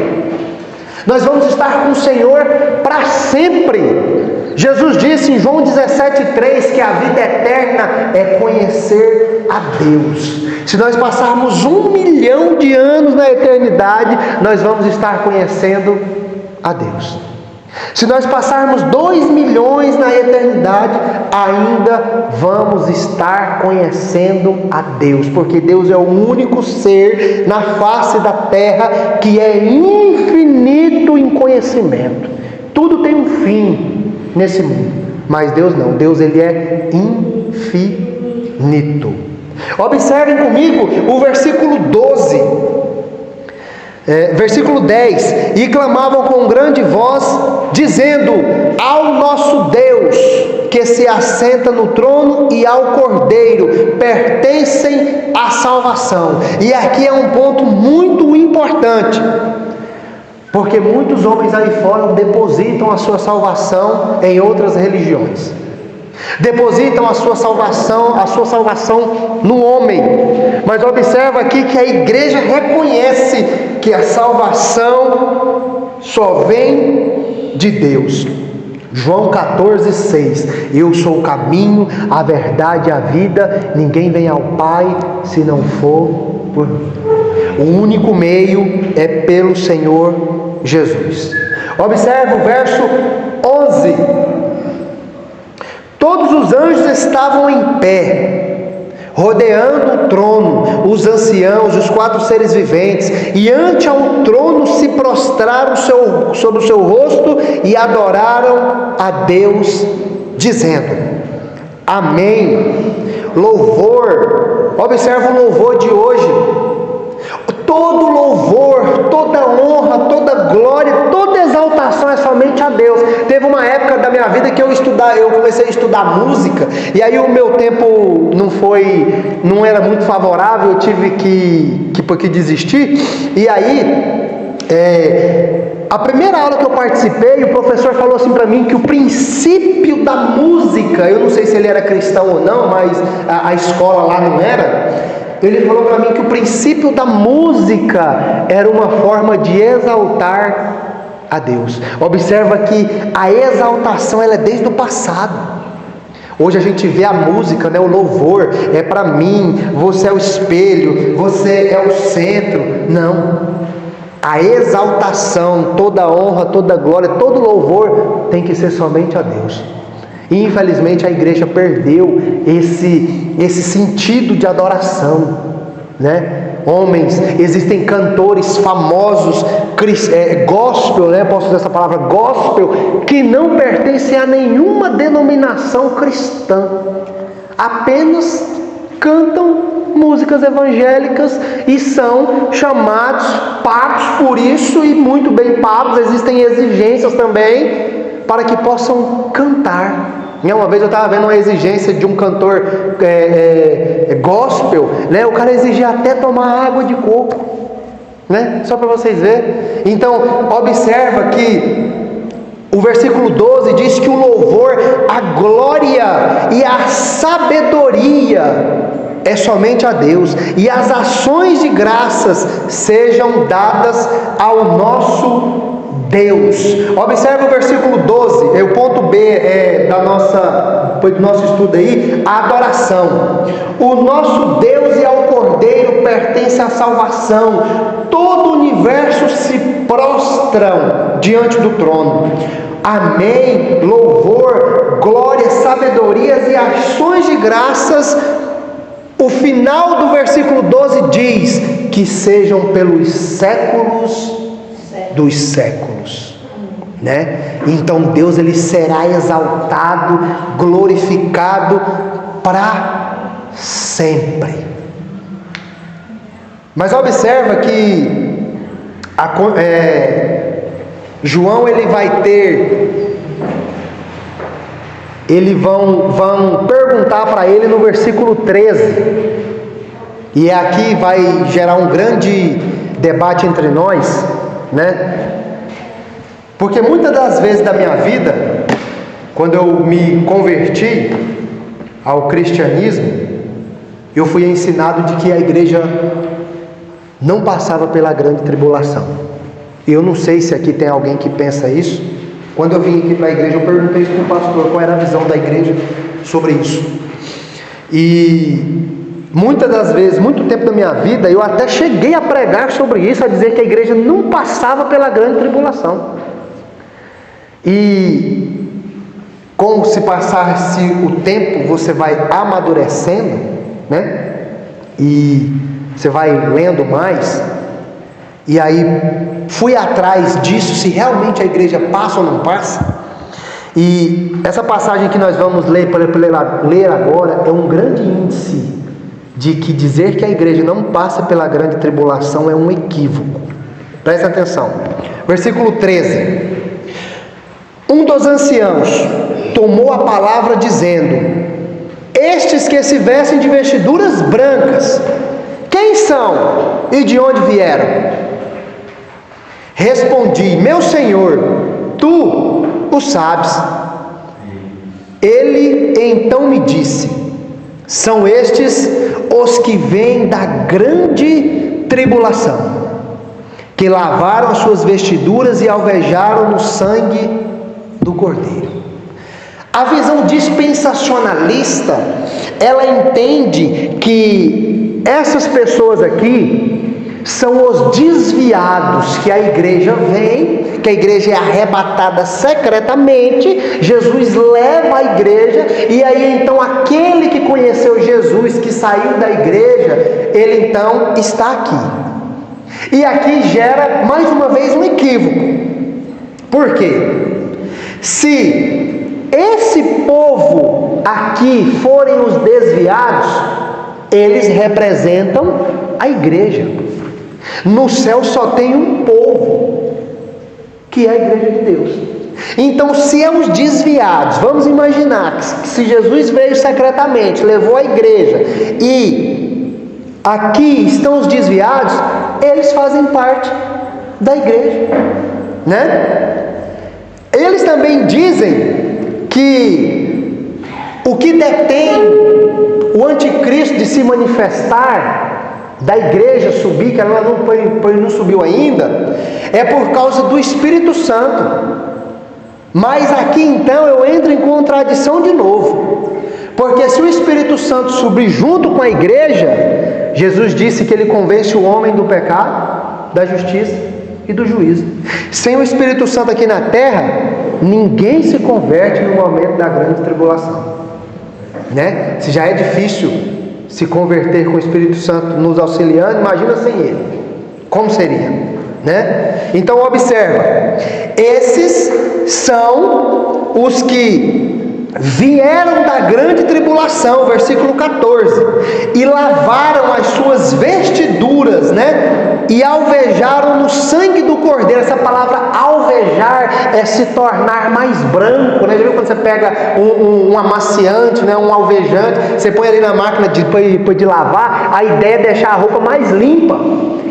Nós vamos estar com o Senhor para sempre. Jesus disse em João 17,3 que a vida eterna é conhecer a Deus. Se nós passarmos 1 milhão de anos na eternidade, nós vamos estar conhecendo a Deus. Se nós passarmos 2 milhões na eternidade, ainda vamos estar conhecendo a Deus, porque Deus é o único ser na face da terra que é infinito em conhecimento. Tudo tem um fim nesse mundo, mas Deus não. Deus, ele é infinito. Observem comigo o versículo 12. Versículo 10: e clamavam com grande voz, dizendo: ao nosso Deus que se assenta no trono e ao Cordeiro pertencem a salvação. E aqui é um ponto muito importante, porque muitos homens aí fora depositam a sua salvação em outras religiões, depositam a sua salvação no homem. Mas observa aqui que a igreja reconhece que a salvação só vem de Deus. João 14,6: eu sou o caminho, a verdade e a vida, ninguém vem ao Pai se não for por mim. O único meio é pelo Senhor Jesus. Observe o verso 11. Todos os anjos estavam em pé, rodeando o trono, os anciãos, os 4 seres viventes, e ante ao trono se prostraram sobre o seu rosto e adoraram a Deus, dizendo: Amém. Louvor, observa o louvor de hoje. Todo louvor, toda honra, toda glória, toda exaltação é somente a Deus. Teve uma época da minha vida que eu comecei a estudar música, e aí o meu tempo não era muito favorável, eu tive que desistir. E aí, a primeira aula que eu participei, o professor falou assim para mim que o princípio da música, eu não sei se ele era cristão ou não, mas a escola lá não era. Ele falou para mim que o princípio da música era uma forma de exaltar a Deus. Observa que a exaltação ela é desde o passado. Hoje a gente vê a música, né, o louvor, é para mim, você é o espelho, você é o centro. Não. A exaltação, toda a honra, toda a glória, todo louvor tem que ser somente a Deus. E infelizmente a igreja perdeu esse sentido de adoração, né? Homens, existem cantores famosos, gospel, né? Posso usar essa palavra, gospel, que não pertencem a nenhuma denominação cristã, apenas cantam músicas evangélicas e são chamados, pagos por isso, e muito bem pagos. Existem exigências também para que possam cantar. Uma vez eu estava vendo uma exigência de um cantor gospel, né? O cara exigia até tomar água de coco, né? Só para vocês verem. Então, observa que o versículo 12 diz que o louvor, a glória e a sabedoria é somente a Deus, e as ações de graças sejam dadas ao nosso Deus. Observe o versículo 12, o ponto B do nosso estudo aí, a adoração. O nosso Deus e ao Cordeiro pertence a salvação. Todo o universo se prostram diante do trono. Amém, louvor, glória, sabedorias e ações de graças. O final do versículo 12 diz que sejam pelos séculos dos séculos, né? Então Deus ele será exaltado, glorificado para sempre. Mas observa que João ele vai ter, vão perguntar para ele no versículo 13, e aqui vai gerar um grande debate entre nós, né? Porque muitas das vezes da minha vida, quando eu me converti ao cristianismo, eu fui ensinado de que a igreja não passava pela grande tribulação. Eu não sei se aqui tem alguém que pensa isso. Quando eu vim aqui para a igreja, eu perguntei isso para o pastor, qual era a visão da igreja sobre isso. E muitas das vezes, muito tempo da minha vida, eu até cheguei a pregar sobre isso, a dizer que a igreja não passava pela grande tribulação. E como se passasse o tempo, você vai amadurecendo, né? E você vai lendo mais. E aí fui atrás disso, se realmente a igreja passa ou não passa. E essa passagem que nós vamos ler agora é um grande índice de que dizer que a igreja não passa pela grande tribulação é um equívoco. Presta atenção. Versículo 13. Um dos anciãos tomou a palavra dizendo: estes que se vestem de vestiduras brancas, quem são e de onde vieram? Respondi: meu Senhor, tu o sabes. Ele então me disse: são estes os que vêm da grande tribulação, que lavaram as suas vestiduras e alvejaram no sangue do Cordeiro. A visão dispensacionalista, ela entende que essas pessoas aqui são os desviados, que a igreja vem, que a igreja é arrebatada secretamente, Jesus leva a igreja, e aí então aquele que conheceu Jesus, que saiu da igreja, ele então está aqui. E aqui gera mais uma vez um equívoco. Por quê? Se esse povo aqui forem os desviados, eles representam a igreja. No céu só tem um povo, que é a igreja de Deus. Então, se é os desviados, vamos imaginar que se Jesus veio secretamente, levou a igreja, e aqui estão os desviados, eles fazem parte da igreja, né? Eles também dizem que o que detém o anticristo de se manifestar, da igreja subir, que ela não subiu ainda, é por causa do Espírito Santo. Mas aqui então eu entro em contradição de novo, porque se o Espírito Santo subir junto com a igreja, Jesus disse que ele convence o homem do pecado, da justiça e do juízo. Sem o Espírito Santo aqui na terra, ninguém se converte no momento da grande tribulação, né? Se já é difícil se converter com o Espírito Santo nos auxiliando, imagina sem ele, como seria, né? Então observa, esses são os que vieram da grande tribulação, versículo 14, e lavaram as suas vestiduras, né? E alvejaram no sangue do Cordeiro. Essa palavra alvejar é se tornar mais branco, né? Já viu quando você pega um amaciante, né? Um alvejante, você põe ali na máquina de lavar, a ideia é deixar a roupa mais limpa,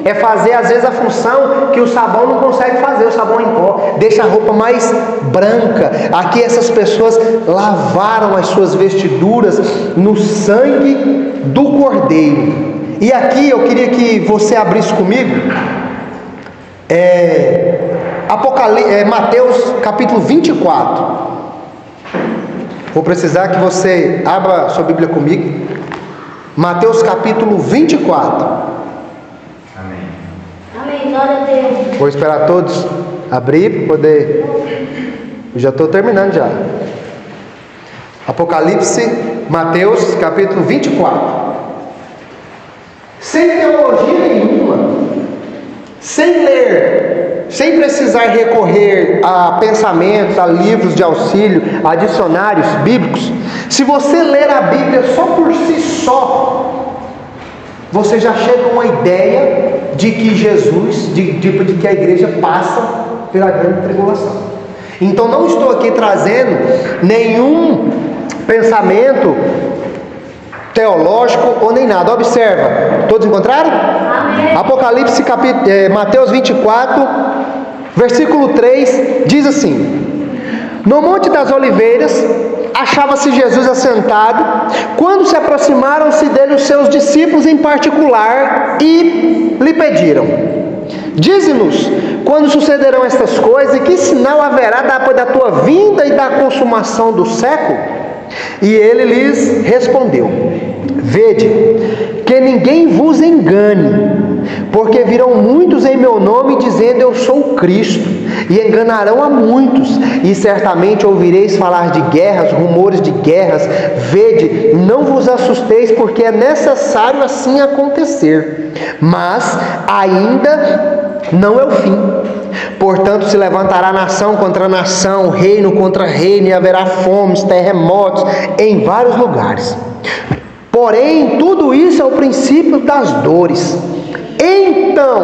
é fazer às vezes a função que o sabão não consegue fazer, o sabão em pó, deixa a roupa mais branca. Aqui essas pessoas lavaram as suas vestiduras no sangue do Cordeiro. E aqui eu queria que você abrisse comigo Mateus capítulo 24. Vou precisar que você abra sua Bíblia comigo. Mateus capítulo 24. Amém, glória a Deus. Vou esperar todos abrir para poder. Eu já estou terminando já. Apocalipse, Mateus capítulo 24. Sem teologia nenhuma, sem ler, sem precisar recorrer a pensamentos, a livros de auxílio, a dicionários bíblicos, se você ler a Bíblia só por si só, você já chega a uma ideia de que Jesus, de que a igreja passa pela grande tribulação. Então não estou aqui trazendo nenhum pensamento teológico ou nem nada. Observa, todos encontraram? Amém. Apocalipse, Mateus 24, versículo 3, diz assim: no Monte das Oliveiras achava-se Jesus assentado, quando se aproximaram-se dele os seus discípulos em particular e lhe pediram: dize-nos quando sucederão estas coisas, e que sinal haverá depois da tua vinda e da consumação do século? E ele lhes respondeu: vede, que ninguém vos engane, porque virão muitos em meu nome dizendo eu sou o Cristo, e enganarão a muitos, e certamente ouvireis falar de guerras, rumores de guerras. Vede, não vos assusteis, porque é necessário assim acontecer, mas ainda não é o fim. Portanto, se levantará nação contra nação, reino contra reino, e haverá fomes, terremotos em vários lugares. Porém, tudo isso é o princípio das dores. Então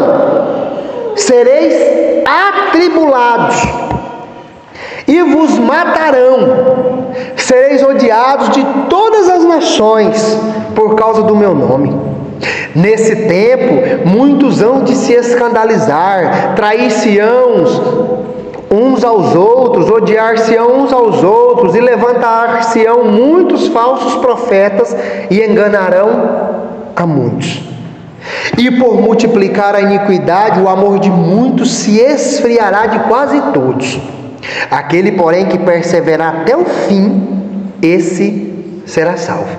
sereis atribulados e vos matarão, sereis odiados de todas as nações por causa do meu nome. Nesse tempo muitos hão de se escandalizar, trair-se-ão uns aos outros, odiar-se-ão uns aos outros, e levantar-se-ão muitos falsos profetas e enganarão a muitos. E por multiplicar a iniquidade, o amor de muitos se esfriará de quase todos. Aquele, porém, que perseverar até o fim, esse será salvo.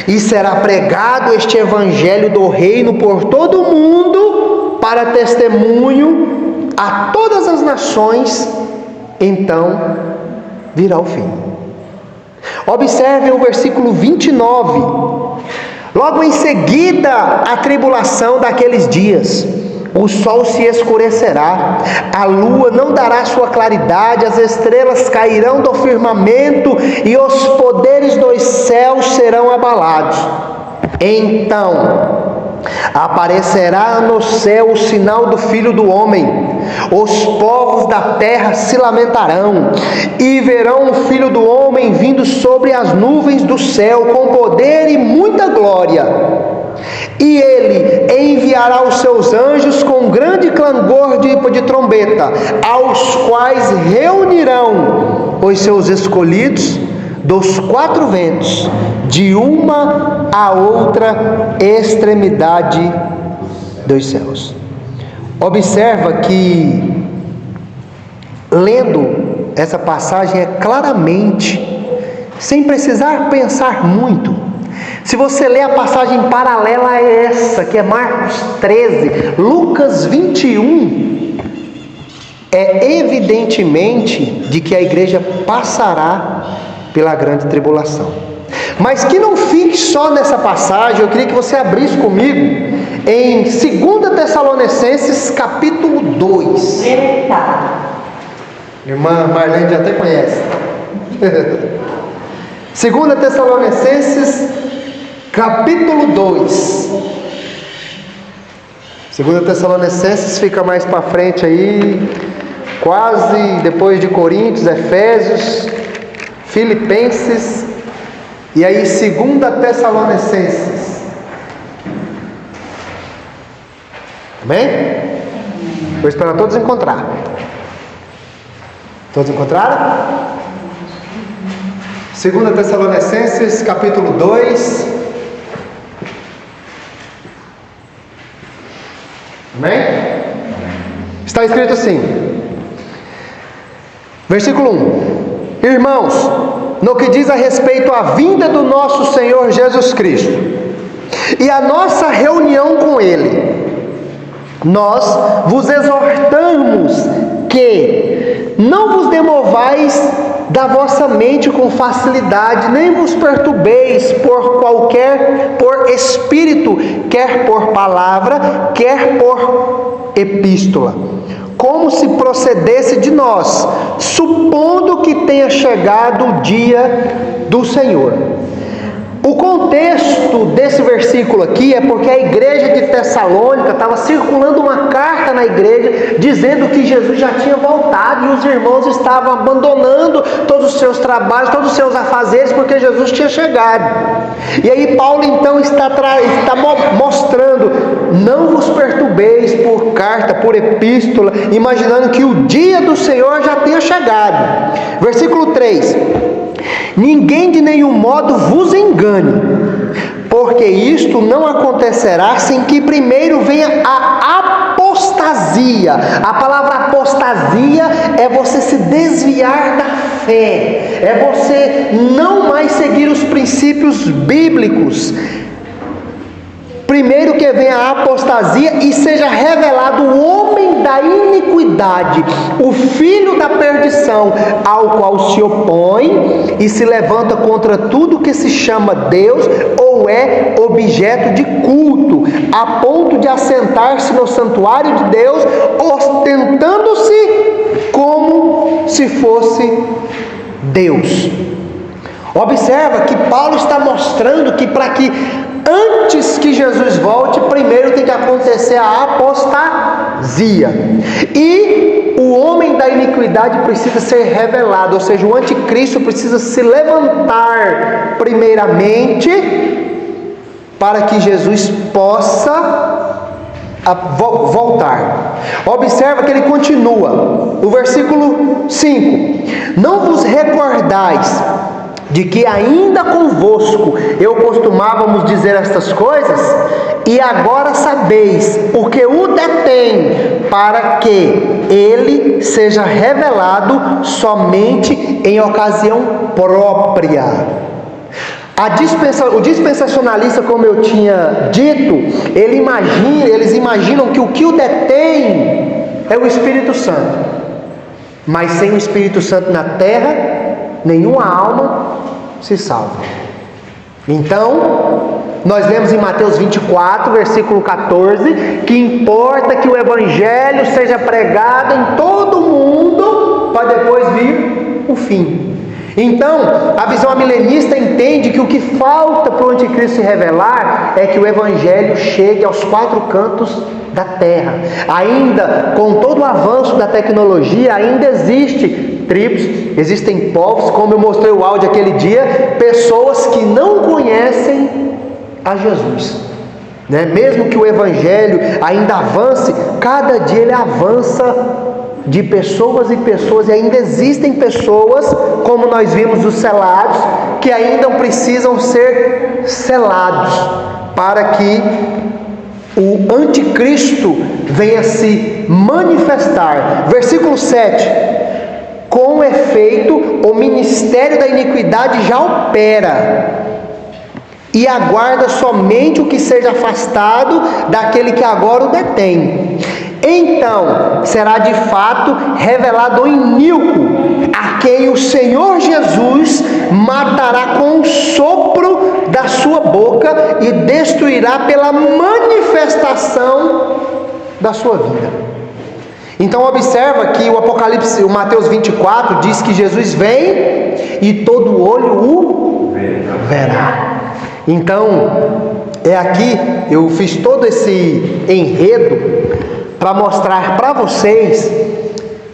E será pregado este evangelho do reino por todo o mundo, testemunho a todas as nações, então virá o fim. Observem o versículo 29. Logo em seguida a tribulação daqueles dias, o sol se escurecerá, a lua não dará sua claridade, as estrelas cairão do firmamento e os poderes dos céus serão abalados. Então aparecerá no céu o sinal do Filho do Homem. Os povos da terra se lamentarão e verão o Filho do Homem vindo sobre as nuvens do céu com poder e muita glória. E ele enviará os seus anjos com grande clangor de trombeta, aos quais reunirão os seus escolhidos dos quatro ventos, de uma a outra extremidade dos céus. Observa que, lendo essa passagem, é claramente, sem precisar pensar muito. Se você ler a passagem paralela a essa, que é Marcos 13, Lucas 21, é evidentemente de que a igreja passará pela grande tribulação. Mas que não fique só nessa passagem, eu queria que você abrisse comigo em 2 Tessalonicenses capítulo 2. Irmã Marlene já até conhece. 2 Tessalonicenses capítulo 2. 2 Tessalonicenses fica mais para frente aí, quase depois de Coríntios, Efésios, Filipenses, e aí 2 Tessalonicenses. Amém? Vou esperar todos encontrar. Todos encontraram? 2 Tessalonicenses capítulo 2. Amém? Está escrito assim, versículo 1: Irmãos, no que diz a respeito à vinda do nosso Senhor Jesus Cristo e a nossa reunião com Ele, nós vos exortamos que não vos demovais da vossa mente com facilidade, nem vos perturbeis por espírito, quer por palavra, quer por epístola, como se procedesse de nós, supondo que tenha chegado o dia do Senhor. O contexto desse versículo aqui é porque a igreja de Tessalônica estava circulando uma carta na igreja dizendo que Jesus já tinha voltado e os irmãos estavam abandonando todos os seus trabalhos, todos os seus afazeres, porque Jesus tinha chegado. E aí Paulo então está mostrando: não vos perturbeis por carta, por epístola, imaginando que o dia do Senhor já tenha chegado. Versículo 3: ninguém de nenhum modo vos engane, porque isto não acontecerá sem que primeiro venha a apostasia. A palavra apostasia é você se desviar da fé, é você não mais seguir os princípios bíblicos. Primeiro que venha a apostasia e seja revelado o homem da iniquidade, o filho da perdição, ao qual se opõe e se levanta contra tudo que se chama Deus ou é objeto de culto, a ponto de assentar-se no santuário de Deus, ostentando-se como se fosse Deus. Observa que Paulo está mostrando que para que antes que Jesus volte, primeiro tem que acontecer a apostasia. E o homem da iniquidade precisa ser revelado, ou seja, o anticristo precisa se levantar primeiramente para que Jesus possa voltar. Observa que ele continua, o versículo 5: não vos recordais de que ainda convosco eu costumávamos dizer estas coisas, e agora sabeis o que o detém, para que ele seja revelado somente em ocasião própria. O dispensacionalista, como eu tinha dito, eles imaginam que o detém é o Espírito Santo. Mas sem o Espírito Santo na terra, nenhuma alma se salva. Então, nós lemos em Mateus 24, versículo 14, que importa que o Evangelho seja pregado em todo o mundo, para depois vir o fim. Então, a visão amilenista entende que o que falta para o anticristo se revelar é que o Evangelho chegue aos 4 cantos da terra. Ainda, com todo o avanço da tecnologia, ainda existe tribos, existem povos, como eu mostrei o áudio aquele dia, pessoas que não conhecem a Jesus, né? Mesmo que o Evangelho ainda avance, cada dia ele avança de pessoas e pessoas, e ainda existem pessoas, como nós vimos os selados, que ainda precisam ser selados, para que o anticristo venha se manifestar. Versículo 7: com efeito, o ministério da iniquidade já opera, e aguarda somente o que seja afastado daquele que agora o detém. Então será de fato revelado o iníquo, a quem o Senhor Jesus matará com o sopro da sua boca e destruirá pela manifestação da sua vida. Então observa que o Mateus 24 diz que Jesus vem e todo olho o verá. Então, aqui eu fiz todo esse enredo para mostrar para vocês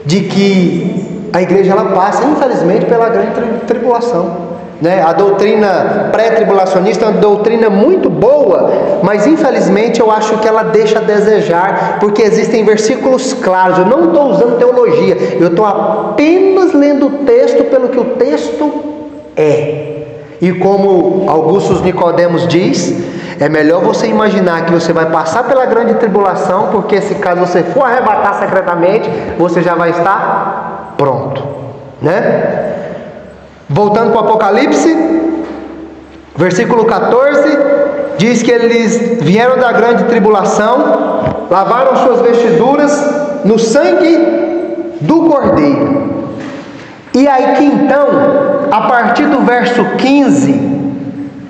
de que a igreja ela passa, infelizmente, pela grande tribulação, né? A doutrina pré-tribulacionista é uma doutrina muito boa, mas infelizmente eu acho que ela deixa a desejar, porque existem versículos claros. Eu não estou usando teologia, eu estou apenas lendo o texto pelo que o texto é. E como Augusto Nicodemos diz, é melhor você imaginar que você vai passar pela grande tribulação, porque se caso você for arrebatar secretamente, você já vai estar pronto, né? Voltando para o Apocalipse, versículo 14, diz que eles vieram da grande tribulação, lavaram suas vestiduras no sangue do Cordeiro. E aí que então, a partir do verso 15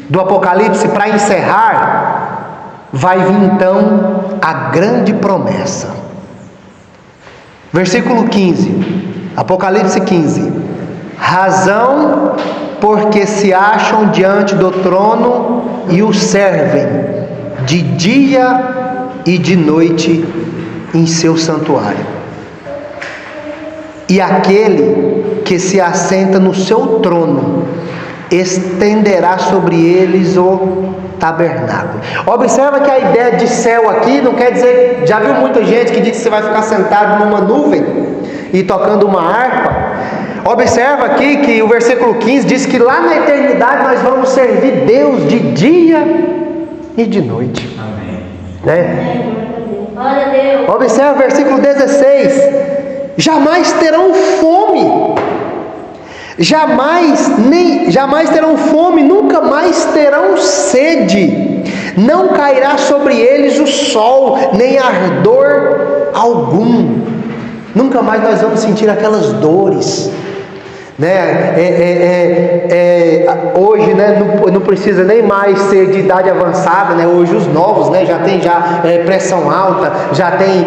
do Apocalipse, para encerrar, vai vir então a grande promessa. Versículo 15, Apocalipse 15: razão porque se acham diante do trono e o servem de dia e de noite em seu santuário. E aquele que se assenta no seu trono estenderá sobre eles o tabernáculo. Observa que a ideia de céu aqui não quer dizer, já viu muita gente que diz que você vai ficar sentado numa nuvem e tocando uma harpa? Observa aqui que o versículo 15 diz que lá na eternidade nós vamos servir Deus de dia e de noite. Amém. Né? Glória a Deus. Observa o versículo 16: jamais terão fome, jamais terão fome, nunca mais terão sede, não cairá sobre eles o sol, nem ardor algum. Nunca mais nós vamos sentir aquelas dores, né? Hoje, né, não precisa nem mais ser de idade avançada, né? Hoje os novos, né, já tem pressão alta, já tem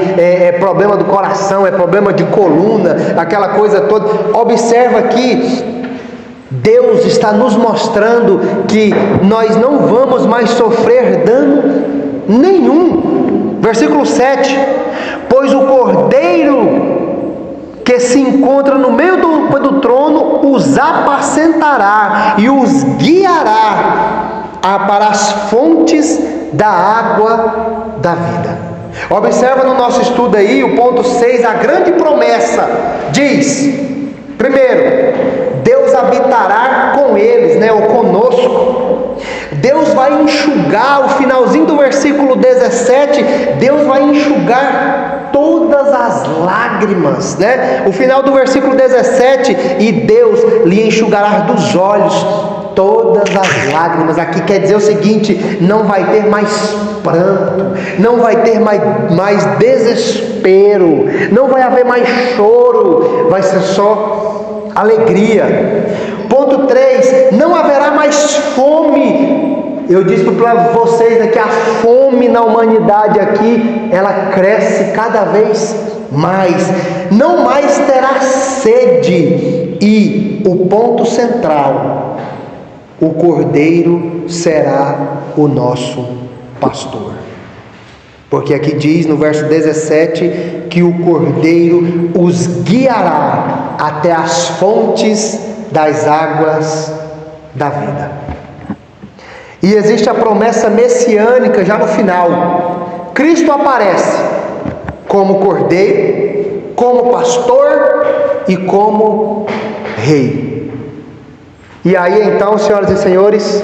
problema do coração, problema de coluna, aquela coisa toda. Observa que Deus está nos mostrando que nós não vamos mais sofrer dano nenhum. Versículo 7: pois o Cordeiro que se encontra no meio do trono os apacentará e os guiará para as fontes da água da vida. Observa no nosso estudo aí o ponto 6, a grande promessa. Diz, primeiro, Deus habitará com eles, né, ou conosco. Deus vai enxugar, o finalzinho do versículo 17, Deus vai enxugar todas as lágrimas, né? O final do versículo 17: e Deus lhe enxugará dos olhos todas as lágrimas. Aqui quer dizer o seguinte: não vai ter mais pranto, não vai ter mais desespero, não vai haver mais choro, vai ser só alegria. Ponto 3, não haverá mais fome. Eu disse para vocês que a fome na humanidade aqui, ela cresce cada vez mais. Não mais terá sede. E o ponto central: o Cordeiro será o nosso pastor. Porque aqui diz no verso 17 que o Cordeiro os guiará até as fontes das águas da vida. E existe a promessa messiânica já no final. Cristo aparece como Cordeiro, como pastor e como Rei. E aí então, senhoras e senhores,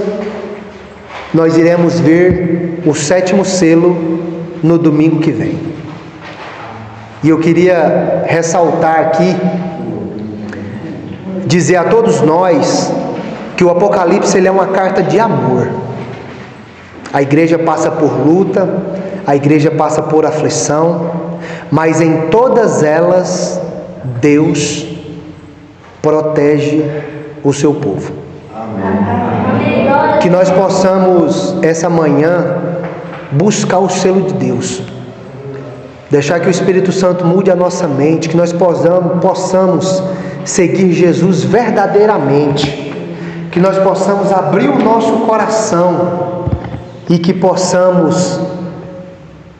nós iremos ver o 7º selo no domingo que vem. E eu queria ressaltar aqui, dizer a todos nós que o Apocalipse ele é uma carta de amor. A igreja passa por luta, a igreja passa por aflição, mas em todas elas Deus protege o seu povo. Amém. Que nós possamos essa manhã buscar o selo de Deus, deixar que o Espírito Santo mude a nossa mente, que nós possamos seguir Jesus verdadeiramente, que nós possamos abrir o nosso coração e que possamos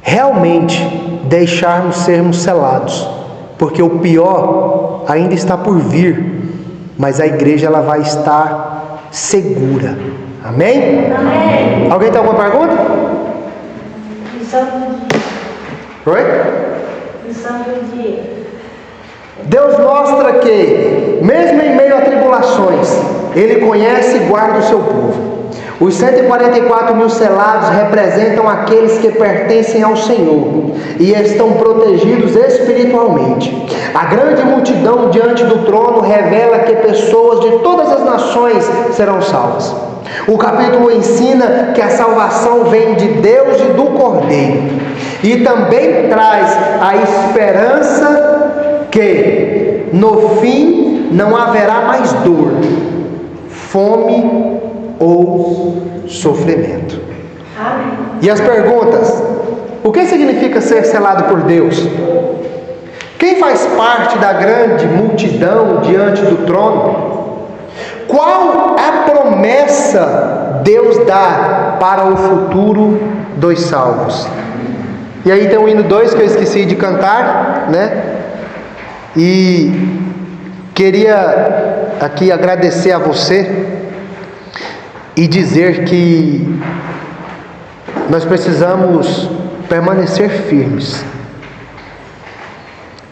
realmente deixarmos sermos selados, porque o pior ainda está por vir, mas a igreja ela vai estar segura. Amém? Amém. Alguém tem alguma pergunta? Oi? Deus mostra que, mesmo em meio a tribulações, Ele conhece e guarda o seu povo. Os 144 mil selados representam aqueles que pertencem ao Senhor e estão protegidos espiritualmente. A grande multidão diante do trono revela que pessoas de todas as nações serão salvas. O capítulo ensina que a salvação vem de Deus e do Cordeiro, e também traz a esperança que no fim não haverá mais dor, fome ou sofrimento. Amém. E as perguntas: o que significa ser selado por Deus? Quem faz parte da grande multidão diante do trono? Qual a promessa Deus dá para o futuro dos salvos? E aí tem o hino 2 que eu esqueci de cantar, né? E queria aqui agradecer a você e dizer que nós precisamos permanecer firmes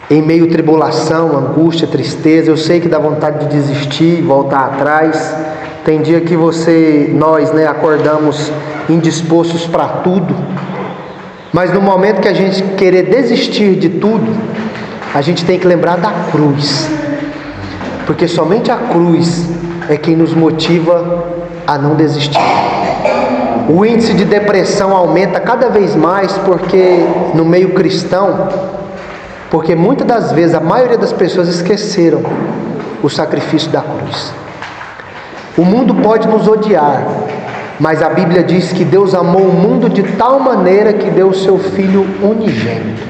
em meio a tribulação, angústia, tristeza. Eu sei que dá vontade de desistir, voltar atrás. Tem dia que nós acordamos indispostos para tudo, mas no momento que a gente querer desistir de tudo, a gente tem que lembrar da cruz, porque somente a cruz é quem nos motiva a não desistir. O índice de depressão aumenta cada vez mais porque no meio cristão, porque muitas das vezes a maioria das pessoas esqueceram o sacrifício da cruz. O mundo pode nos odiar, mas a Bíblia diz que Deus amou o mundo de tal maneira que deu o seu Filho unigênito,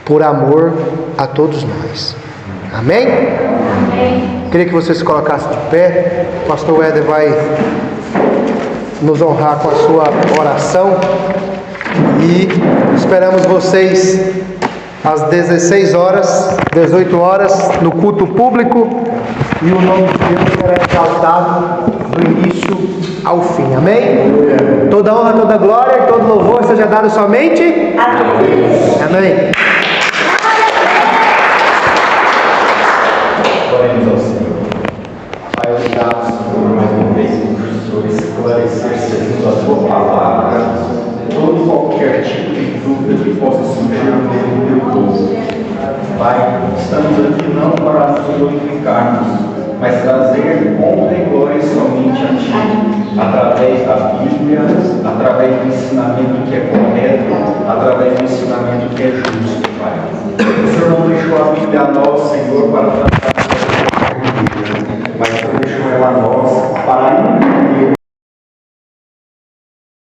por amor a todos nós. Amém? Amém. Queria que você se colocasse de pé. O pastor Éder vai nos honrar com a sua oração. E esperamos vocês às 16 horas, 18 horas, no culto público. E o nome de Deus será exaltado do início ao fim. Amém? Toda honra, toda glória e todo louvor seja dado somente a Deus. Amém. Oremos ao Senhor. Pai, obrigado, Senhor, mais uma vez por esclarecer segundo a tua palavra todo e qualquer tipo de dúvida que possa surgir no meio do teu povo. Pai, estamos aqui não para nos glorificarmos, mas trazer honra e glória somente a Ti, através da Bíblia, através do ensinamento que é correto, através do ensinamento que é justo, Pai. O Senhor não deixou a Bíblia a nós, Senhor, para tratar de mas o Senhor deixou ela a nós